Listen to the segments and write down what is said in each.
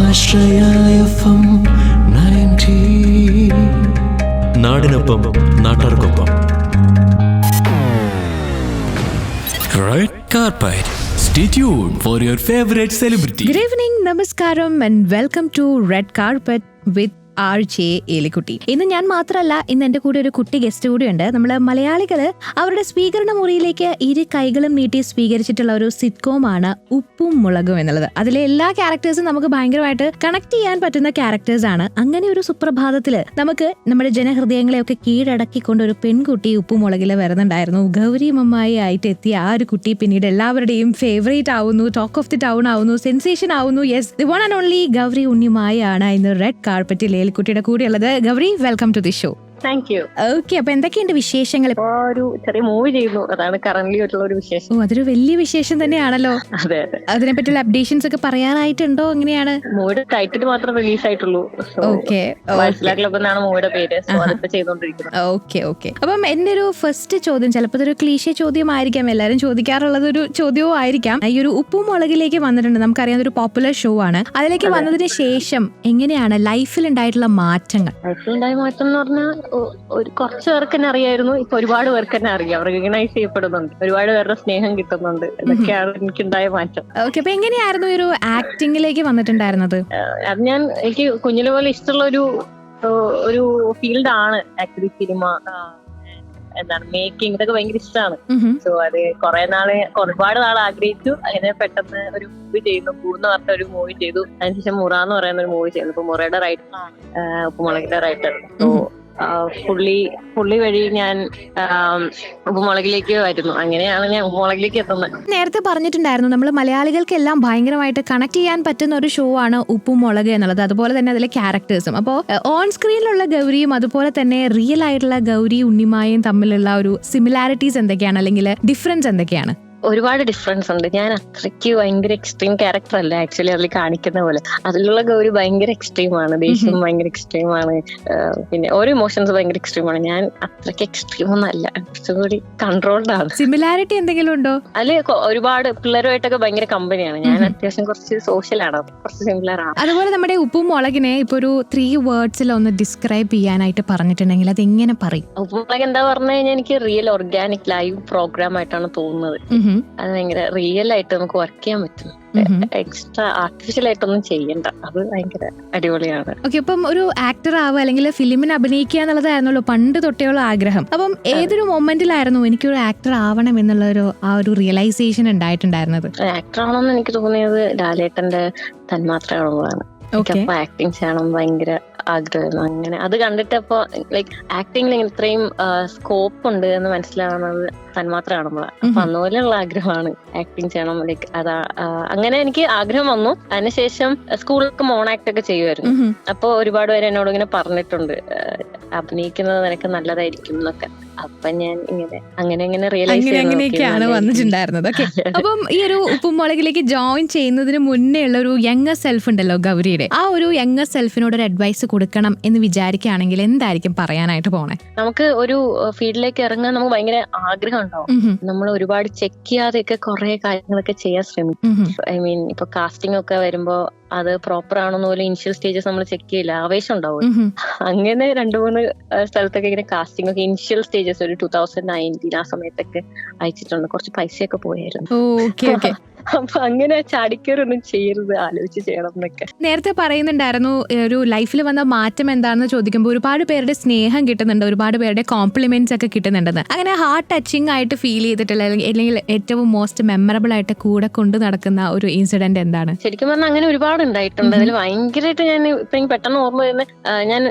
ആശ്രയ FM 90. നാടിനൊപ്പം നാട്ടാർക്കൊപ്പം. Red carpet. Stay tuned for your favorite celebrity. Good evening, namaskaram and welcome to Red Carpet with RJ Elikutty. ഇന്ന് ഞാൻ മാത്രമല്ല, ഇന്ന് എൻ്റെ കൂടെ ഒരു കുട്ടി ഗസ്റ്റ് കൂടിയുണ്ട്. നമ്മൾ മലയാളികൾ അവരുടെ സ്വീകരണ മുറിയിലേക്ക് ഇരു കൈകളും നീട്ടി സ്വീകരിച്ചിട്ടുള്ള ഒരു സിറ്റ്കോമാണ് ഉപ്പും മുളകും എന്നുള്ളത്. അതിലെ എല്ലാ ക്യാരക്ടേഴ്സും നമുക്ക് ഭയങ്കരമായിട്ട് കണക്ട് ചെയ്യാൻ പറ്റുന്ന ക്യാരക്ടേഴ്സ് ആണ്. അങ്ങനെ ഒരു സുപ്രഭാതത്തില് നമുക്ക് നമ്മുടെ ജനഹൃദയങ്ങളെയൊക്കെ കീഴടക്കിക്കൊണ്ട് ഒരു പെൺകുട്ടി ഉപ്പും മുളകില് വരുന്നുണ്ടായിരുന്നു. ഗൗരി മമ്മായി ആയിട്ട് എത്തിയ ആ ഒരു കുട്ടി പിന്നീട് എല്ലാവരുടെയും ഫേവറേറ്റ് ആവുന്നു, ടോക്ക് ഓഫ് ദി ടൗൺ ആവുന്നു, സെൻസേഷൻ ആവുന്നു. Yes, the one and only Gauri Unnimaya ആണ് ഇന്ന് റെഡ് കാർപ്പറ്റിൽ കുട്ടിയുടെ കൂടെയുള്ളത്. Gauri, welcome to the show. Thank you. Okay, അപ്പൊ എന്തൊക്കെയുണ്ട് വിശേഷങ്ങൾ? ഒരു ചെറിയ മൂവി ചെയ്യുന്നു, അതാണ് കറന്റ്ലി ആയിട്ടുള്ള ഒരു വിശേഷം. ഓ, അതൊരു വലിയ വിശേഷം തന്നെയാണല്ലോ. അതെ അതെ. അതിനെ പറ്റിയുള്ള അപ്ഡേഷൻസ് ഒക്കെ പറയാറായിട്ടുണ്ടോ? എങ്ങനെയാണ്? മൂവിയുടെ ടൈറ്റിൽ മാത്രം റിലീസ് ആയിട്ടുള്ളൂ. ഓക്കെ, ക്ലബ് എന്നാണ് മൂവിയുടെ പേര്. അതിപ്പോ ചെയ്തോണ്ടിരിക്കുന്നത്. Okay okay. അപ്പം എന്റെ ഒരു ഫസ്റ്റ് ചോദ്യം, ചിലപ്പോൾ ഒരു ക്ലീശേ ചോദ്യമായിരിക്കാം, എല്ലാവരും ചോദിക്കാറുള്ളത് ഒരു ചോദ്യവും ആയിരിക്കാം. ഈ ഒരു ഉപ്പും മുളകിലേക്ക് വന്നിട്ടുണ്ട്, നമുക്കറിയാവുന്ന ഒരു പോപ്പുലർ ഷോ ആണ്. അതിലേക്ക് വന്നതിന് ശേഷം എങ്ങനെയാണ് ലൈഫിൽ ഉണ്ടായിട്ടുള്ള മാറ്റങ്ങൾ? ലൈഫിലുണ്ടായ മാറ്റം എന്ന് പറഞ്ഞാൽ ഒരു കുറച്ച് പേർക്ക് തന്നെ അറിയായിരുന്നു. ഇപ്പൊ ഒരുപാട് പേർക്ക് തന്നെ അറിയാം, റെക്കഗ്നൈസ് ചെയ്യപ്പെടുന്നുണ്ട്, ഒരുപാട് പേരുടെ സ്നേഹം കിട്ടുന്നുണ്ട്. ഇതൊക്കെയാണ് എനിക്കുണ്ടായ മാറ്റം. ഓക്കെ, അപ്പൊ എങ്ങനെയായിരുന്നു ഒരു ആക്ടിങ്ങിലേക്ക് വന്നിട്ടുണ്ടായിരുന്നത്? അത് എനിക്ക് കുഞ്ഞിലെ പോലെ ഇഷ്ടമുള്ള ഒരു ഫീൽഡാണ് ആക്ച്വലി സിനിമ. എന്താണ് മേക്കിംഗ്, ഇതൊക്കെ ഭയങ്കര ഇഷ്ടമാണ്. സോ അത് ഒരുപാട് നാൾ ആഗ്രഹിച്ചു. അങ്ങനെ പെട്ടെന്ന് ഒരു മൂവി ചെയ്യുന്നു, പൂന്ന് പറഞ്ഞ ഒരു മൂവി ചെയ്തു. അതിനുശേഷം മുറ എന്ന് പറയുന്ന ഒരു മൂവി ചെയ്യുന്നു. ഇപ്പൊ മുറയുടെ റൈറ്ററാണ്, ഉപ്പുമുളകിന്റെ റൈറ്റർ. സോ പുള്ളി വഴി ഞാൻ ഉപ്പുമുളകിലേക്ക് വരുന്നു. അങ്ങനെയാണ് ഞാൻ ഉപ്പുമുളകിലേക്ക് എത്തുന്നത്. നേരത്തെ പറഞ്ഞിട്ടുണ്ടായിരുന്നു, നമ്മൾ മലയാളികൾക്കെല്ലാം ഭയങ്കരമായിട്ട് കണക്ട് ചെയ്യാൻ പറ്റുന്ന ഒരു ഷോ ആണ് ഉപ്പും മുളക് എന്നുള്ളത്. അതുപോലെ തന്നെ അതിലെ ക്യാരക്ടേഴ്സും. അപ്പോൾ ഓൺ സ്ക്രീനിലുള്ള ഗൗരിയും അതുപോലെ തന്നെ റിയൽ ആയിട്ടുള്ള ഗൗരി ഉണ്ണിമായും തമ്മിലുള്ള ഒരു സിമിലാരിറ്റീസ് എന്തൊക്കെയാണ്, അല്ലെങ്കിൽ ഡിഫറൻസ് എന്തൊക്കെയാണ്? ഒരുപാട് ഡിഫറൻസ് ഉണ്ട്. ഞാൻ അത്രയ്ക്ക് ഭയങ്കര എക്സ്ട്രീം ക്യാരക്ടർ അല്ല ആക്ച്വലി അതിൽ കാണിക്കുന്ന പോലെ. അതിലുള്ള ഗൗരി ഭയങ്കര എക്സ്ട്രീം ആണ്, ദേഷ്യം ഭയങ്കര എക്സ്ട്രീം ആണ്, പിന്നെ ഓരോ ഇമോഷൻസ് ഭയങ്കര എക്സ്ട്രീം ആണ്. ഞാൻ അത്രയ്ക്ക് എക്സ്ട്രീം ഒന്നും അല്ല, കുറച്ചുകൂടി കൺട്രോൾഡ് ആണ്. സിമിലാരിറ്റി എന്തെങ്കിലും ഉണ്ടോ? അതില് ഒരുപാട് പിള്ളേരുമായിട്ടൊക്കെ ഭയങ്കര കമ്പനിയാണ്. ഞാൻ അത്യാവശ്യം കുറച്ച് സോഷ്യലാണ്, കുറച്ച് സിമിലർ ആണ്. അതുപോലെ നമ്മുടെ ഉപ്പും മുളകിനെ ഇപ്പൊ ഒരു 3 വേർഡ്സിൽ ഒന്ന് ഡിസ്ക്രൈബ് ചെയ്യാനായിട്ട് പറഞ്ഞിട്ടുണ്ടെങ്കിൽ അത് എങ്ങനെ പറയും? ഉപ്പുമുളക് എന്താ പറഞ്ഞു കഴിഞ്ഞാൽ എനിക്ക് റിയൽ ഓർഗാനിക് ലൈവ് പ്രോഗ്രാം ആയിട്ടാണ് തോന്നുന്നത്. അത് ഭയങ്കര റിയൽ ആയിട്ട് നമുക്ക് വർക്ക് ചെയ്യാൻ പറ്റും. എക്സ്ട്രാ ആർട്ടിഫിഷ്യൽ ആയിട്ടൊന്നും ചെയ്യണ്ട, അത് ഭയങ്കര അടിപൊളിയാണ്. ഓക്കെ, അപ്പം ഒരു ആക്ടർ ആവുക അല്ലെങ്കിൽ ഫിലിമിന് അഭിനയിക്കുക എന്നുള്ളതായിരുന്നല്ലോ പണ്ട് തൊട്ടേയുള്ള ആഗ്രഹം. അപ്പം ഏതൊരു മൊമെന്റിലായിരുന്നു എനിക്കൊരു ആക്ടർ ആവണം എന്നുള്ള ആ ഒരു റിയലൈസേഷൻ ഉണ്ടായിട്ടുണ്ടായിരുന്നത്? ആക്ടർ ആവണമെന്ന് എനിക്ക് തോന്നിയത് ലാലേട്ടന്റെ തന്മാത്ര കാണുമ്പോഴാണ്. അപ്പൊ ആക്ടിങ് ചെയ്യണം ഭയങ്കര ആഗ്രഹമായിരുന്നു. അങ്ങനെ അത് കണ്ടിട്ടപ്പോ ലൈക്ക് ആക്ടിങ്ങിൽ ഇത്രയും സ്കോപ്പ് ഉണ്ട് എന്ന് മനസ്സിലാവുന്നത് തന്മാത്ര കാണുമ്പോഴാണ്. അപ്പൊ അന്നുപോലെയുള്ള ആഗ്രഹമാണ് ആക്ടിങ് ചെയ്യണം. ലൈക്ക് അങ്ങനെ എനിക്ക് ആഗ്രഹം വന്നു. അതിനുശേഷം സ്കൂളിലൊക്കെ മോൺ ആക്ട് ഒക്കെ ചെയ്യുമായിരുന്നു. അപ്പൊ ഒരുപാട് പേര് എന്നോട് ഇങ്ങനെ പറഞ്ഞിട്ടുണ്ട്, അഭിനയിക്കുന്നത് നിനക്ക് നല്ലതായിരിക്കും എന്നൊക്കെ. അപ്പൊ ഞാൻ അങ്ങനെ റിയലൈസ് അങ്ങനെയൊക്കെയാണ് വന്നിട്ടുണ്ടായിരുന്നത്. ഓക്കെ, അപ്പം ഈ ഒരു ഉപ്പുമുളകിലേക്ക് ജോയിൻ ചെയ്യുന്നതിന് മുന്നേ ഉള്ള ഒരു യങ്ങർ സെൽഫ് ഉണ്ടല്ലോ ഗൗരിയുടെ, ആ ഒരു യങ്ങർ സെൽഫിനോട് ഒരു അഡ്വൈസ് കൊടുക്കണം എന്ന് വിചാരിക്കുകയാണെങ്കിൽ എന്തായിരിക്കും പറയാനായിട്ട് പോണേ? നമുക്ക് ഒരു ഫീൽഡിലേക്ക് ഇറങ്ങാൻ നമുക്ക് ഭയങ്കര ആഗ്രഹം ഉണ്ടാവും. നമ്മൾ ഒരുപാട് ചെക്ക് ചെയ്യാതെയൊക്കെ കുറെ കാര്യങ്ങളൊക്കെ ചെയ്യാൻ ശ്രമിക്കും. ഐ മീൻ ഇപ്പൊ കാസ്റ്റിംഗ് ഒക്കെ വരുമ്പോ അത് പ്രോപ്പർ ആണെന്ന് പോലും ഇനിഷ്യൽ സ്റ്റേജസ് നമ്മൾ ചെക്ക് ചെയ്യില്ല, ആവേശം ഉണ്ടാവും. അങ്ങനെ 2-3 സ്ഥലത്തൊക്കെ ഇങ്ങനെ കാസ്റ്റിംഗ് ഒക്കെ ഇനിഷ്യൽ സ്റ്റേജസ് ഒരു 2019 ആ സമയത്തൊക്കെ അയച്ചിട്ടുണ്ട്. കുറച്ച് പൈസയൊക്കെ പോയായിരുന്നു. അപ്പൊ അങ്ങനെ ചാടിക്കറൊന്നും ചെയ്യരുത്, ആലോചിച്ച് ചെയ്യണം എന്നൊക്കെ. നേരത്തെ പറയുന്നുണ്ടായിരുന്നു ഒരു ലൈഫിൽ വന്ന മാറ്റം എന്താണെന്ന് ചോദിക്കുമ്പോൾ ഒരുപാട് പേരുടെ സ്നേഹം കിട്ടുന്നുണ്ട്, ഒരുപാട് പേരുടെ കോംപ്ലിമെന്റ്സ് ഒക്കെ കിട്ടുന്നുണ്ടെന്ന്. അങ്ങനെ ഹാർട്ട് ടച്ചിങ് ആയിട്ട് ഫീൽ ചെയ്തിട്ടുള്ള അല്ലെങ്കിൽ ഏറ്റവും മോസ്റ്റ് മെമ്മറബിൾ ആയിട്ട് കൂടെ കൊണ്ട് നടക്കുന്ന ഒരു ഇൻസിഡന്റ് എന്താണ്? ശരിക്കും പറഞ്ഞാൽ അങ്ങനെ ഒരുപാട് ഉണ്ടായിട്ടുണ്ട്. അതിൽ ഭയങ്കരമായിട്ട് ഞാൻ ഇപ്പൊ പെട്ടെന്ന് ഓർമ്മ വരുന്ന, ഞാൻ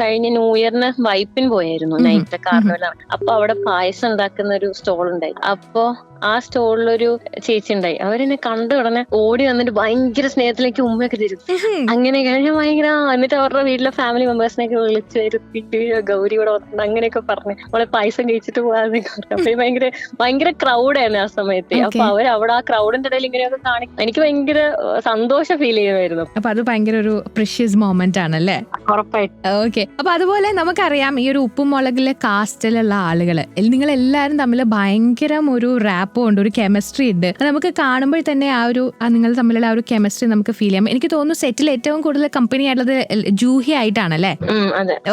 കഴിഞ്ഞ ന്യൂ ഇയറിന് വൈപ്പിൻ പോയായിരുന്നു, നൈറ്റ് കാർണിവലാണ്. അപ്പൊ അവിടെ പായസം ഉണ്ടാക്കുന്ന ഒരു സ്റ്റോൾ ഉണ്ടായി. അപ്പൊ ആ സ്റ്റോളിലൊരു ചേച്ചി ഉണ്ടായി. അവരെന്നെ കണ്ടു ഉടനെ ഓടി വന്നിട്ട് ഭയങ്കര സ്നേഹത്തിലേക്ക് ഉമ്മയൊക്കെ തരും. അങ്ങനെ കഴിഞ്ഞാൽ ഭയങ്കര, എന്നിട്ട് അവരുടെ വീട്ടിലെ ഫാമിലി മെമ്പേഴ്സിനെയൊക്കെ വിളിച്ചു വരുത്തിട്ട് ഗൗരി ഇവിടെ വന്നിട്ടുണ്ട് അങ്ങനെയൊക്കെ പറഞ്ഞു അവളെ പായസം കഴിച്ചിട്ട് പോകാന്നൊക്കെ പറഞ്ഞു. അപ്പൊ ഭയങ്കര ക്രൗഡായിരുന്നു ആ സമയത്ത്. അപ്പൊ അവിടെ ആ ക്രൗഡിന്റെ ഇടയിൽ ഇങ്ങനെയൊക്കെ കാണിക്കും. എനിക്ക് ഭയങ്കര സന്തോഷം ഫീൽ ചെയ്യുമായിരുന്നു. അപ്പൊ അത് ഭയങ്കര ഒരു പ്രഷ്യസ് മൊമെന്റ് ആണല്ലേ? ഉറപ്പായിട്ടും. ഓക്കെ, അപ്പൊ അതുപോലെ നമുക്കറിയാം ഈ ഒരു ഉപ്പും മുളകിലെ കാസ്റ്റിലുള്ള ആളുകള് നിങ്ങൾ എല്ലാവരും തമ്മിൽ ഭയങ്കര ഒരു റാപ്പ് അടുപ്പമുണ്ട്, ഒരു കെമിസ്ട്രി ഉണ്ട്. അത് നമുക്ക് കാണുമ്പോൾ തന്നെ നിങ്ങൾ തമ്മിലുള്ള ആ ഒരു കെമിസ്ട്രി നമുക്ക് ഫീൽ ചെയ്യാം. എനിക്ക് തോന്നുന്നു സെറ്റിൽ ഏറ്റവും കൂടുതൽ കമ്പനി ആയിട്ടുള്ളത് ജൂഹി ആയിട്ടാണല്ലേ?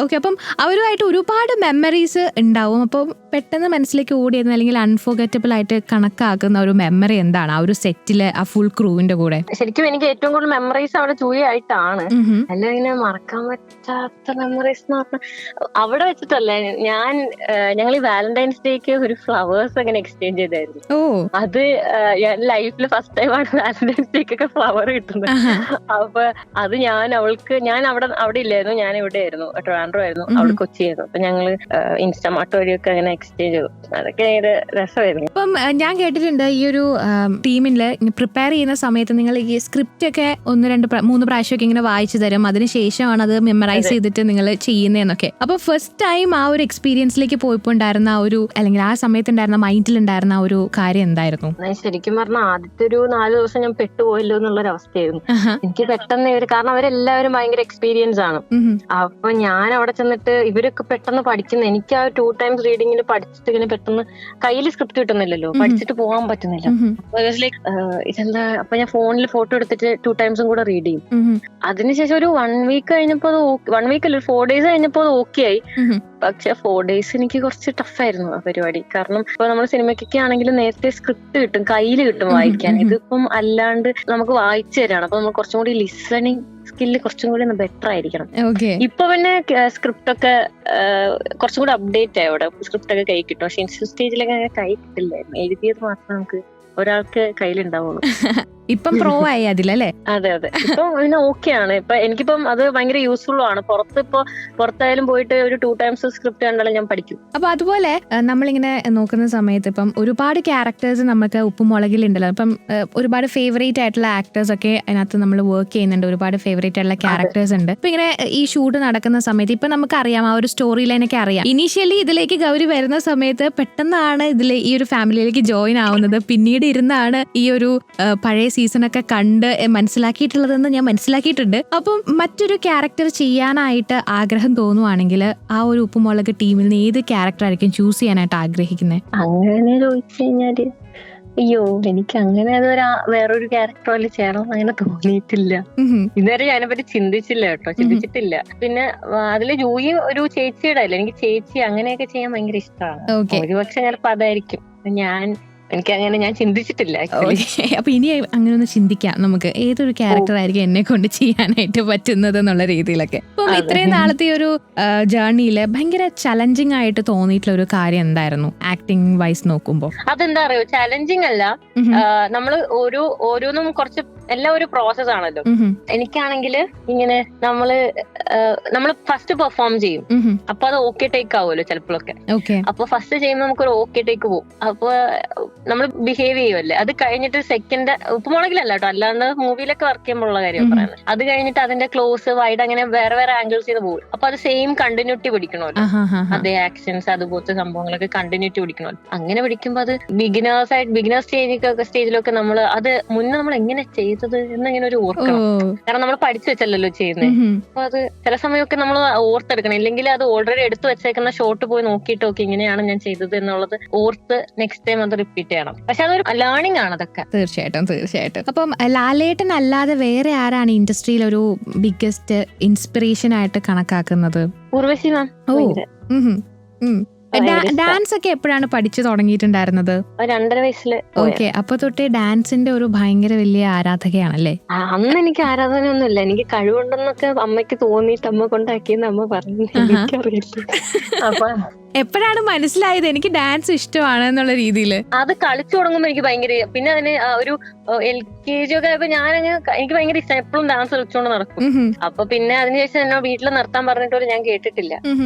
ഓക്കെ, അപ്പം അവരുമായിട്ട് ഒരുപാട് മെമ്മറീസ് ഉണ്ടാവും. അപ്പം പെട്ടെന്ന് മനസ്സിലേക്ക് ഓടിയെന്ന് അല്ലെങ്കിൽ അൺഫോർഗറ്റബിൾ ആയിട്ട് കണക്കാക്കുന്ന ഒരു മെമ്മറി എന്താണ് ആ ഒരു സെറ്റിലെ ആ ഫുൾ ക്രൂവിന്റെ കൂടെ? ശരിക്കും എനിക്ക് ഏറ്റവും കൂടുതൽ മെമ്മറീസ് അവിടെ ജൂഹി ആയിട്ടാണ്. അല്ല, ഇങ്ങനെ മറക്കാൻ പറ്റാത്ത മെമ്മറീസ് എന്ന് പറഞ്ഞാൽ അവിടെ വെച്ചിട്ടല്ലേ ഞങ്ങൾ ഈ വാലന്റൈൻസ് ഡേക്ക് ഒരു ഫ്ലവേഴ്സ് അങ്ങനെ എക്സ്ചേഞ്ച് ചെയ്തായിരുന്നു. അത് ലൈഫിൽ ഫസ്റ്റ് ടൈമാണ് വാലന്റൈൻസ് ഡേക്ക് ഒക്കെ ഫ്ലവർ കിട്ടുന്നത്. അപ്പൊ അത് ഞാൻ അവിടെ ഇല്ലായിരുന്നു, ഞാൻ ഇവിടെ ആയിരുന്നു, ട്രിവാൻഡ്രം ആയിരുന്നു, അവിടെ കൊച്ചിയായിരുന്നു. അപ്പൊ ഞങ്ങള് ഇൻസ്റ്റമാർട്ട് വഴിയൊക്കെ അങ്ങനെ എക്സ്ചേഞ്ച് ചെയ്തു. അതൊക്കെ ഭയങ്കര രസമായിരുന്നു. അപ്പം ഞാൻ കേട്ടിട്ടുണ്ട് ഈ ഒരു ടീമില് പ്രിപ്പയർ ചെയ്യുന്ന സമയത്ത് നിങ്ങൾ ഈ സ്ക്രിപ്റ്റ് ഒക്കെ 1-2-3 പ്രാവശ്യമൊക്കെ ഇങ്ങനെ വായിച്ചു തരും, അതിനുശേഷമാണ് അത് മെമ്മറൈസ് ചെയ്തിട്ട് നിങ്ങൾ ചെയ്യുന്നതെന്നൊക്കെ. അപ്പൊ ഫസ്റ്റ് ടൈം ആ ഒരു എക്സ്പീരിയൻസിലേക്ക് പോയപ്പോ ഉണ്ടായിരുന്ന അല്ലെങ്കിൽ ആ സമയത്ത് ഉണ്ടായിരുന്ന മൈൻഡിൽ ഉണ്ടായിരുന്ന ഒരു കാര്യം എന്തായിരുന്നു? ശരിക്കും പറഞ്ഞാൽ ആദ്യത്തെ ഒരു 4 ദിവസം ഞാൻ പെട്ടുപോയല്ലോ എന്നുള്ളൊരു അവസ്ഥയായിരുന്നു. എനിക്ക് പെട്ടെന്ന് കാരണം അവരെല്ലാവരും ഭയങ്കര എക്സ്പീരിയൻസ് ആണ്. അപ്പൊ ഞാൻ അവിടെ ചെന്നിട്ട് ഇവരൊക്കെ പെട്ടെന്ന് പഠിക്കുന്ന, എനിക്ക് ആ 2 times റീഡിങ്ങിൽ പഠിച്ചിട്ട് ഇങ്ങനെ പെട്ടെന്ന് കയ്യിൽ സ്ക്രിപ്റ്റ് കിട്ടുന്നില്ലല്ലോ, പഠിച്ചിട്ട് പോകാൻ പറ്റുന്നില്ല. ഇതെന്താ, അപ്പൊ ഞാൻ ഫോണിൽ ഫോട്ടോ എടുത്തിട്ട് 2 times കൂടെ റീഡ് ചെയ്യും. അതിനുശേഷം ഒരു 1 week കഴിഞ്ഞപ്പോ 1 week അല്ല 4 days കഴിഞ്ഞപ്പോ അത് ഓക്കെ ആയി. പക്ഷെ 4 days എനിക്ക് കുറച്ച് ടഫായിരുന്നു ആ പരിപാടി. കാരണം ഇപ്പൊ നമ്മൾ സിനിമയ്ക്കൊക്കെ ആണെങ്കിലും നേരത്തെ സ്ക്രിപ്റ്റ് കിട്ടും, കയ്യിൽ കിട്ടും വായിക്കാൻ. ഇതിപ്പം അല്ലാണ്ട് നമുക്ക് വായിച്ചു തരാണ്. അപ്പൊ നമ്മൾ കുറച്ചും കൂടി ലിസണിങ് സ്കില്ല് കുറച്ചും കൂടി ബെറ്റർ ആയിരിക്കണം. ഇപ്പൊ പിന്നെ സ്ക്രിപ്റ്റ് ഒക്കെ കുറച്ചും കൂടി അപ്ഡേറ്റ് ആയി, അവിടെ സ്ക്രിപ്റ്റ് ഒക്കെ കൈ കിട്ടും. പക്ഷെ ഇൻസ്റ്റന്റ് സ്റ്റേജിലൊക്കെ അങ്ങനെ കൈ കിട്ടില്ലായിരുന്നു. എഴുതിയത് മാത്രം നമുക്ക് ഒരാൾക്ക് കയ്യിലുണ്ടാവുള്ളൂ. ഇപ്പം പ്രോ ആയി അതിലല്ലേ? അതെ, ഇപ്പം പിന്നെ ഓക്കെയാണ്. ഇപ്പൊ എനിക്കിപ്പം അത് ഭയങ്കര യൂസ്ഫുൾ ആണ്. പുറത്തായാലും പോയിട്ട് ഒരു 2 times സ്ക്രിപ്റ്റ് കണ്ടാലും ഞാൻ പഠിക്കും. അപ്പൊ അതുപോലെ നമ്മളിങ്ങനെ നോക്കുന്ന സമയത്ത് ഇപ്പം ഒരുപാട് ക്യാരക്ടേഴ്സ് നമുക്ക് ഉപ്പുമുളകിലുണ്ടല്ലോ. ഇപ്പം ഒരുപാട് ഫേവറേറ്റ് ആയിട്ടുള്ള ആക്ടേഴ്സ് ഒക്കെ അതിനകത്ത് നമ്മൾ വർക്ക് ചെയ്യുന്നുണ്ട്, ഒരുപാട് ഫേവറേറ്റ് ആയിട്ടുള്ള ക്യാരക്ടേഴ്സ് ഉണ്ട്. ഇപ്പൊ ഇങ്ങനെ ഈ ഷൂട്ട് നടക്കുന്ന സമയത്ത് ഇപ്പൊ നമുക്കറിയാം, ആ ഒരു സ്റ്റോറി ലൈനൊക്കെ അറിയാം. ഇനീഷ്യലി ഇതിലേക്ക് ഗൗരി വരുന്ന സമയത്ത് പെട്ടെന്നാണ് ഈ ഒരു ഫാമിലിയിലേക്ക് ജോയിൻ ആവുന്നത്. പിന്നീട് ഇരുന്നാണ് ഈ ഒരു പഴയ സീസണൊക്കെ കണ്ട് മനസ്സിലാക്കിയിട്ടുള്ളതെന്ന് ഞാൻ മനസ്സിലാക്കിയിട്ടുണ്ട്. അപ്പം മറ്റൊരു ക്യാരക്ടർ ചെയ്യാനായിട്ട് ആഗ്രഹം തോന്നുവാണെങ്കിൽ ആ ഒരു ഉപ്പുമുളക് ടീമിൽ നിന്ന് ഏത് ക്യാരക്ടർ ആയിരിക്കും ചൂസ് ചെയ്യാനായിട്ട് ആഗ്രഹിക്കുന്നത്? അങ്ങനെ ചോദിച്ചു കഴിഞ്ഞാല് അയ്യോ, എനിക്ക് അങ്ങനെ വേറൊരു ക്യാരക്ടർ പോലെ ചെയ്യണം അങ്ങനെ തോന്നിയിട്ടില്ല. ഇതുവരെ ഞാനെപ്പറ്റി ചിന്തിച്ചിട്ടില്ല. പിന്നെ അതില് ജൂയി ഒരു ചേച്ചിയുടെ അല്ല, എനിക്ക് ചേച്ചി അങ്ങനെയൊക്കെ ചെയ്യാൻ ഭയങ്കര ഇഷ്ടമാണ്. ഒരുപക്ഷെ ചിലപ്പോ അതായിരിക്കും. ഞാൻ ചിന്തിച്ചിട്ടില്ല. അപ്പൊ ഇനി അങ്ങനെ ഒന്ന് ചിന്തിക്കാം നമുക്ക്, ഏതൊരു ക്യാരക്ടർ ആയിരിക്കും എന്നെ കൊണ്ട് ചെയ്യാനായിട്ട് പറ്റുന്നത് എന്നുള്ള രീതിയിലൊക്കെ. അപ്പം ഇത്രയും നാളത്തെ ഒരു ജേർണിയില് ഭയങ്കര ചലഞ്ചിങ് ആയിട്ട് തോന്നിയിട്ടുള്ള ഒരു കാര്യം എന്തായിരുന്നു ആക്ടിങ് വൈസ് നോക്കുമ്പോ? അതെന്താ അറിയോ, ചലഞ്ചിങ് അല്ല, നമ്മള് ഓരോന്നും കുറച്ച് എല്ലാം ഒരു പ്രോസസ് ആണല്ലോ. എനിക്കാണെങ്കിൽ ഇങ്ങനെ നമ്മള് ഫസ്റ്റ് പെർഫോം ചെയ്യും, അപ്പൊ അത് ഓക്കെ ടേക്ക് ആവുമല്ലോ ചിലപ്പോഴൊക്കെ. അപ്പൊ ഫസ്റ്റ് ചെയ്യുമ്പോൾ നമുക്കൊരു ഓക്കെ ടേക്ക് പോകും. അപ്പൊ നമ്മൾ ബിഹേവ് ചെയ്യുമല്ലേ, അത് കഴിഞ്ഞിട്ട് സെക്കൻഡ് ഉപ്പുമുളകിലല്ല കേട്ടോ, അല്ലാണ്ട് മൂവിയിലൊക്കെ വർക്ക് ചെയ്യുമ്പോഴുള്ള കാര്യം പറയുന്നത്. അത് കഴിഞ്ഞിട്ട് അതിന്റെ ക്ലോസ് വൈഡ് അങ്ങനെ വേറെ വേറെ ആംഗിൾസ് ചെയ്ത് പോകും. അപ്പൊ അത് സെയിം കണ്ടിന്യൂറ്റി പിടിക്കണമല്ലോ, അതേ ആക്ഷൻസ് അതുപോലത്തെ സംഭവങ്ങളൊക്കെ കണ്ടിന്യൂറ്റി പിടിക്കണമല്ലോ. അങ്ങനെ പിടിക്കുമ്പോ അത് ബിഗിനേഴ്സ് സ്റ്റേജിലൊക്കെ നമ്മൾ അത് മുന്നേ നമ്മൾ എങ്ങനെ ചെയ്തത് എന്നിങ്ങനെ ഒരു ഓർക്കണം. കാരണം നമ്മൾ പഠിച്ചു വെച്ചല്ലോ ചെയ്യുന്നത്. അപ്പൊ അത് ചില സമയമൊക്കെ നമ്മൾ ഓർത്തെടുക്കണം, ഇല്ലെങ്കിൽ അത് ഓൾറെഡി എടുത്തു വെച്ചേക്കുന്ന ഷോട്ട് പോയി നോക്കിയിട്ട് ഓക്കെ ഇങ്ങനെയാണ് ഞാൻ ചെയ്തത് എന്നുള്ളത് ഓർത്ത് നെക്സ്റ്റ് ടൈം അത് റിപ്പീറ്റ് ചെയ്യണം. പക്ഷെ അതൊരു ലേണിംഗ് ആണ് അതൊക്കെ. തീർച്ചയായിട്ടും. അപ്പം ലാലേട്ടൻ അല്ലാതെ വേറെ ആരാണ് ഇൻഡസ്ട്രിയിൽ ഒരു ബിഗ്ഗസ്റ്റ് ഇൻസ്പിറേഷൻ ആയിട്ട് കണക്കാക്കുന്നത്? ഉർവശി മാം. ഡാൻസ് ഒക്കെ എപ്പോഴാണ് പഠിച്ചു തുടങ്ങിയിട്ടുണ്ടായിരുന്നത്? 2.5 വയസ്സില്. ഓക്കെ, അപ്പൊ തൊട്ടേ ഡാൻസിന്റെ ഒരു ഭയങ്കര വലിയ ആരാധകയാണല്ലേ? അന്ന് എനിക്ക് ആരാധനയൊന്നുമില്ല, എനിക്ക് കഴിവുണ്ടെന്നൊക്കെ അമ്മയ്ക്ക് തോന്നിയിട്ട് അമ്മ കൊണ്ടാക്കിയെന്ന് അമ്മ പറഞ്ഞു, എനിക്കറിയില്ല. അപ്പൊ എപ്പോഴാണ് മനസ്സിലായത് എനിക്ക് ഡാൻസ് ഇഷ്ടമാണ് എന്നുള്ള രീതിയിൽ? അത് കളിച്ചു തുടങ്ങുമ്പോ എനിക്ക് ഭയങ്കര, പിന്നെ അതിന് ഒരു LKG ഒക്കെ ആയപ്പോ എനിക്ക് ഭയങ്കര ഇഷ്ടം, എപ്പോഴും ഡാൻസ് കളിച്ചുകൊണ്ട് നടക്കും. അപ്പൊ പിന്നെ അതിനുശേഷം എന്നെ വീട്ടിൽ നിർത്താൻ പറഞ്ഞിട്ട് ഞാൻ കേട്ടിട്ടില്ല.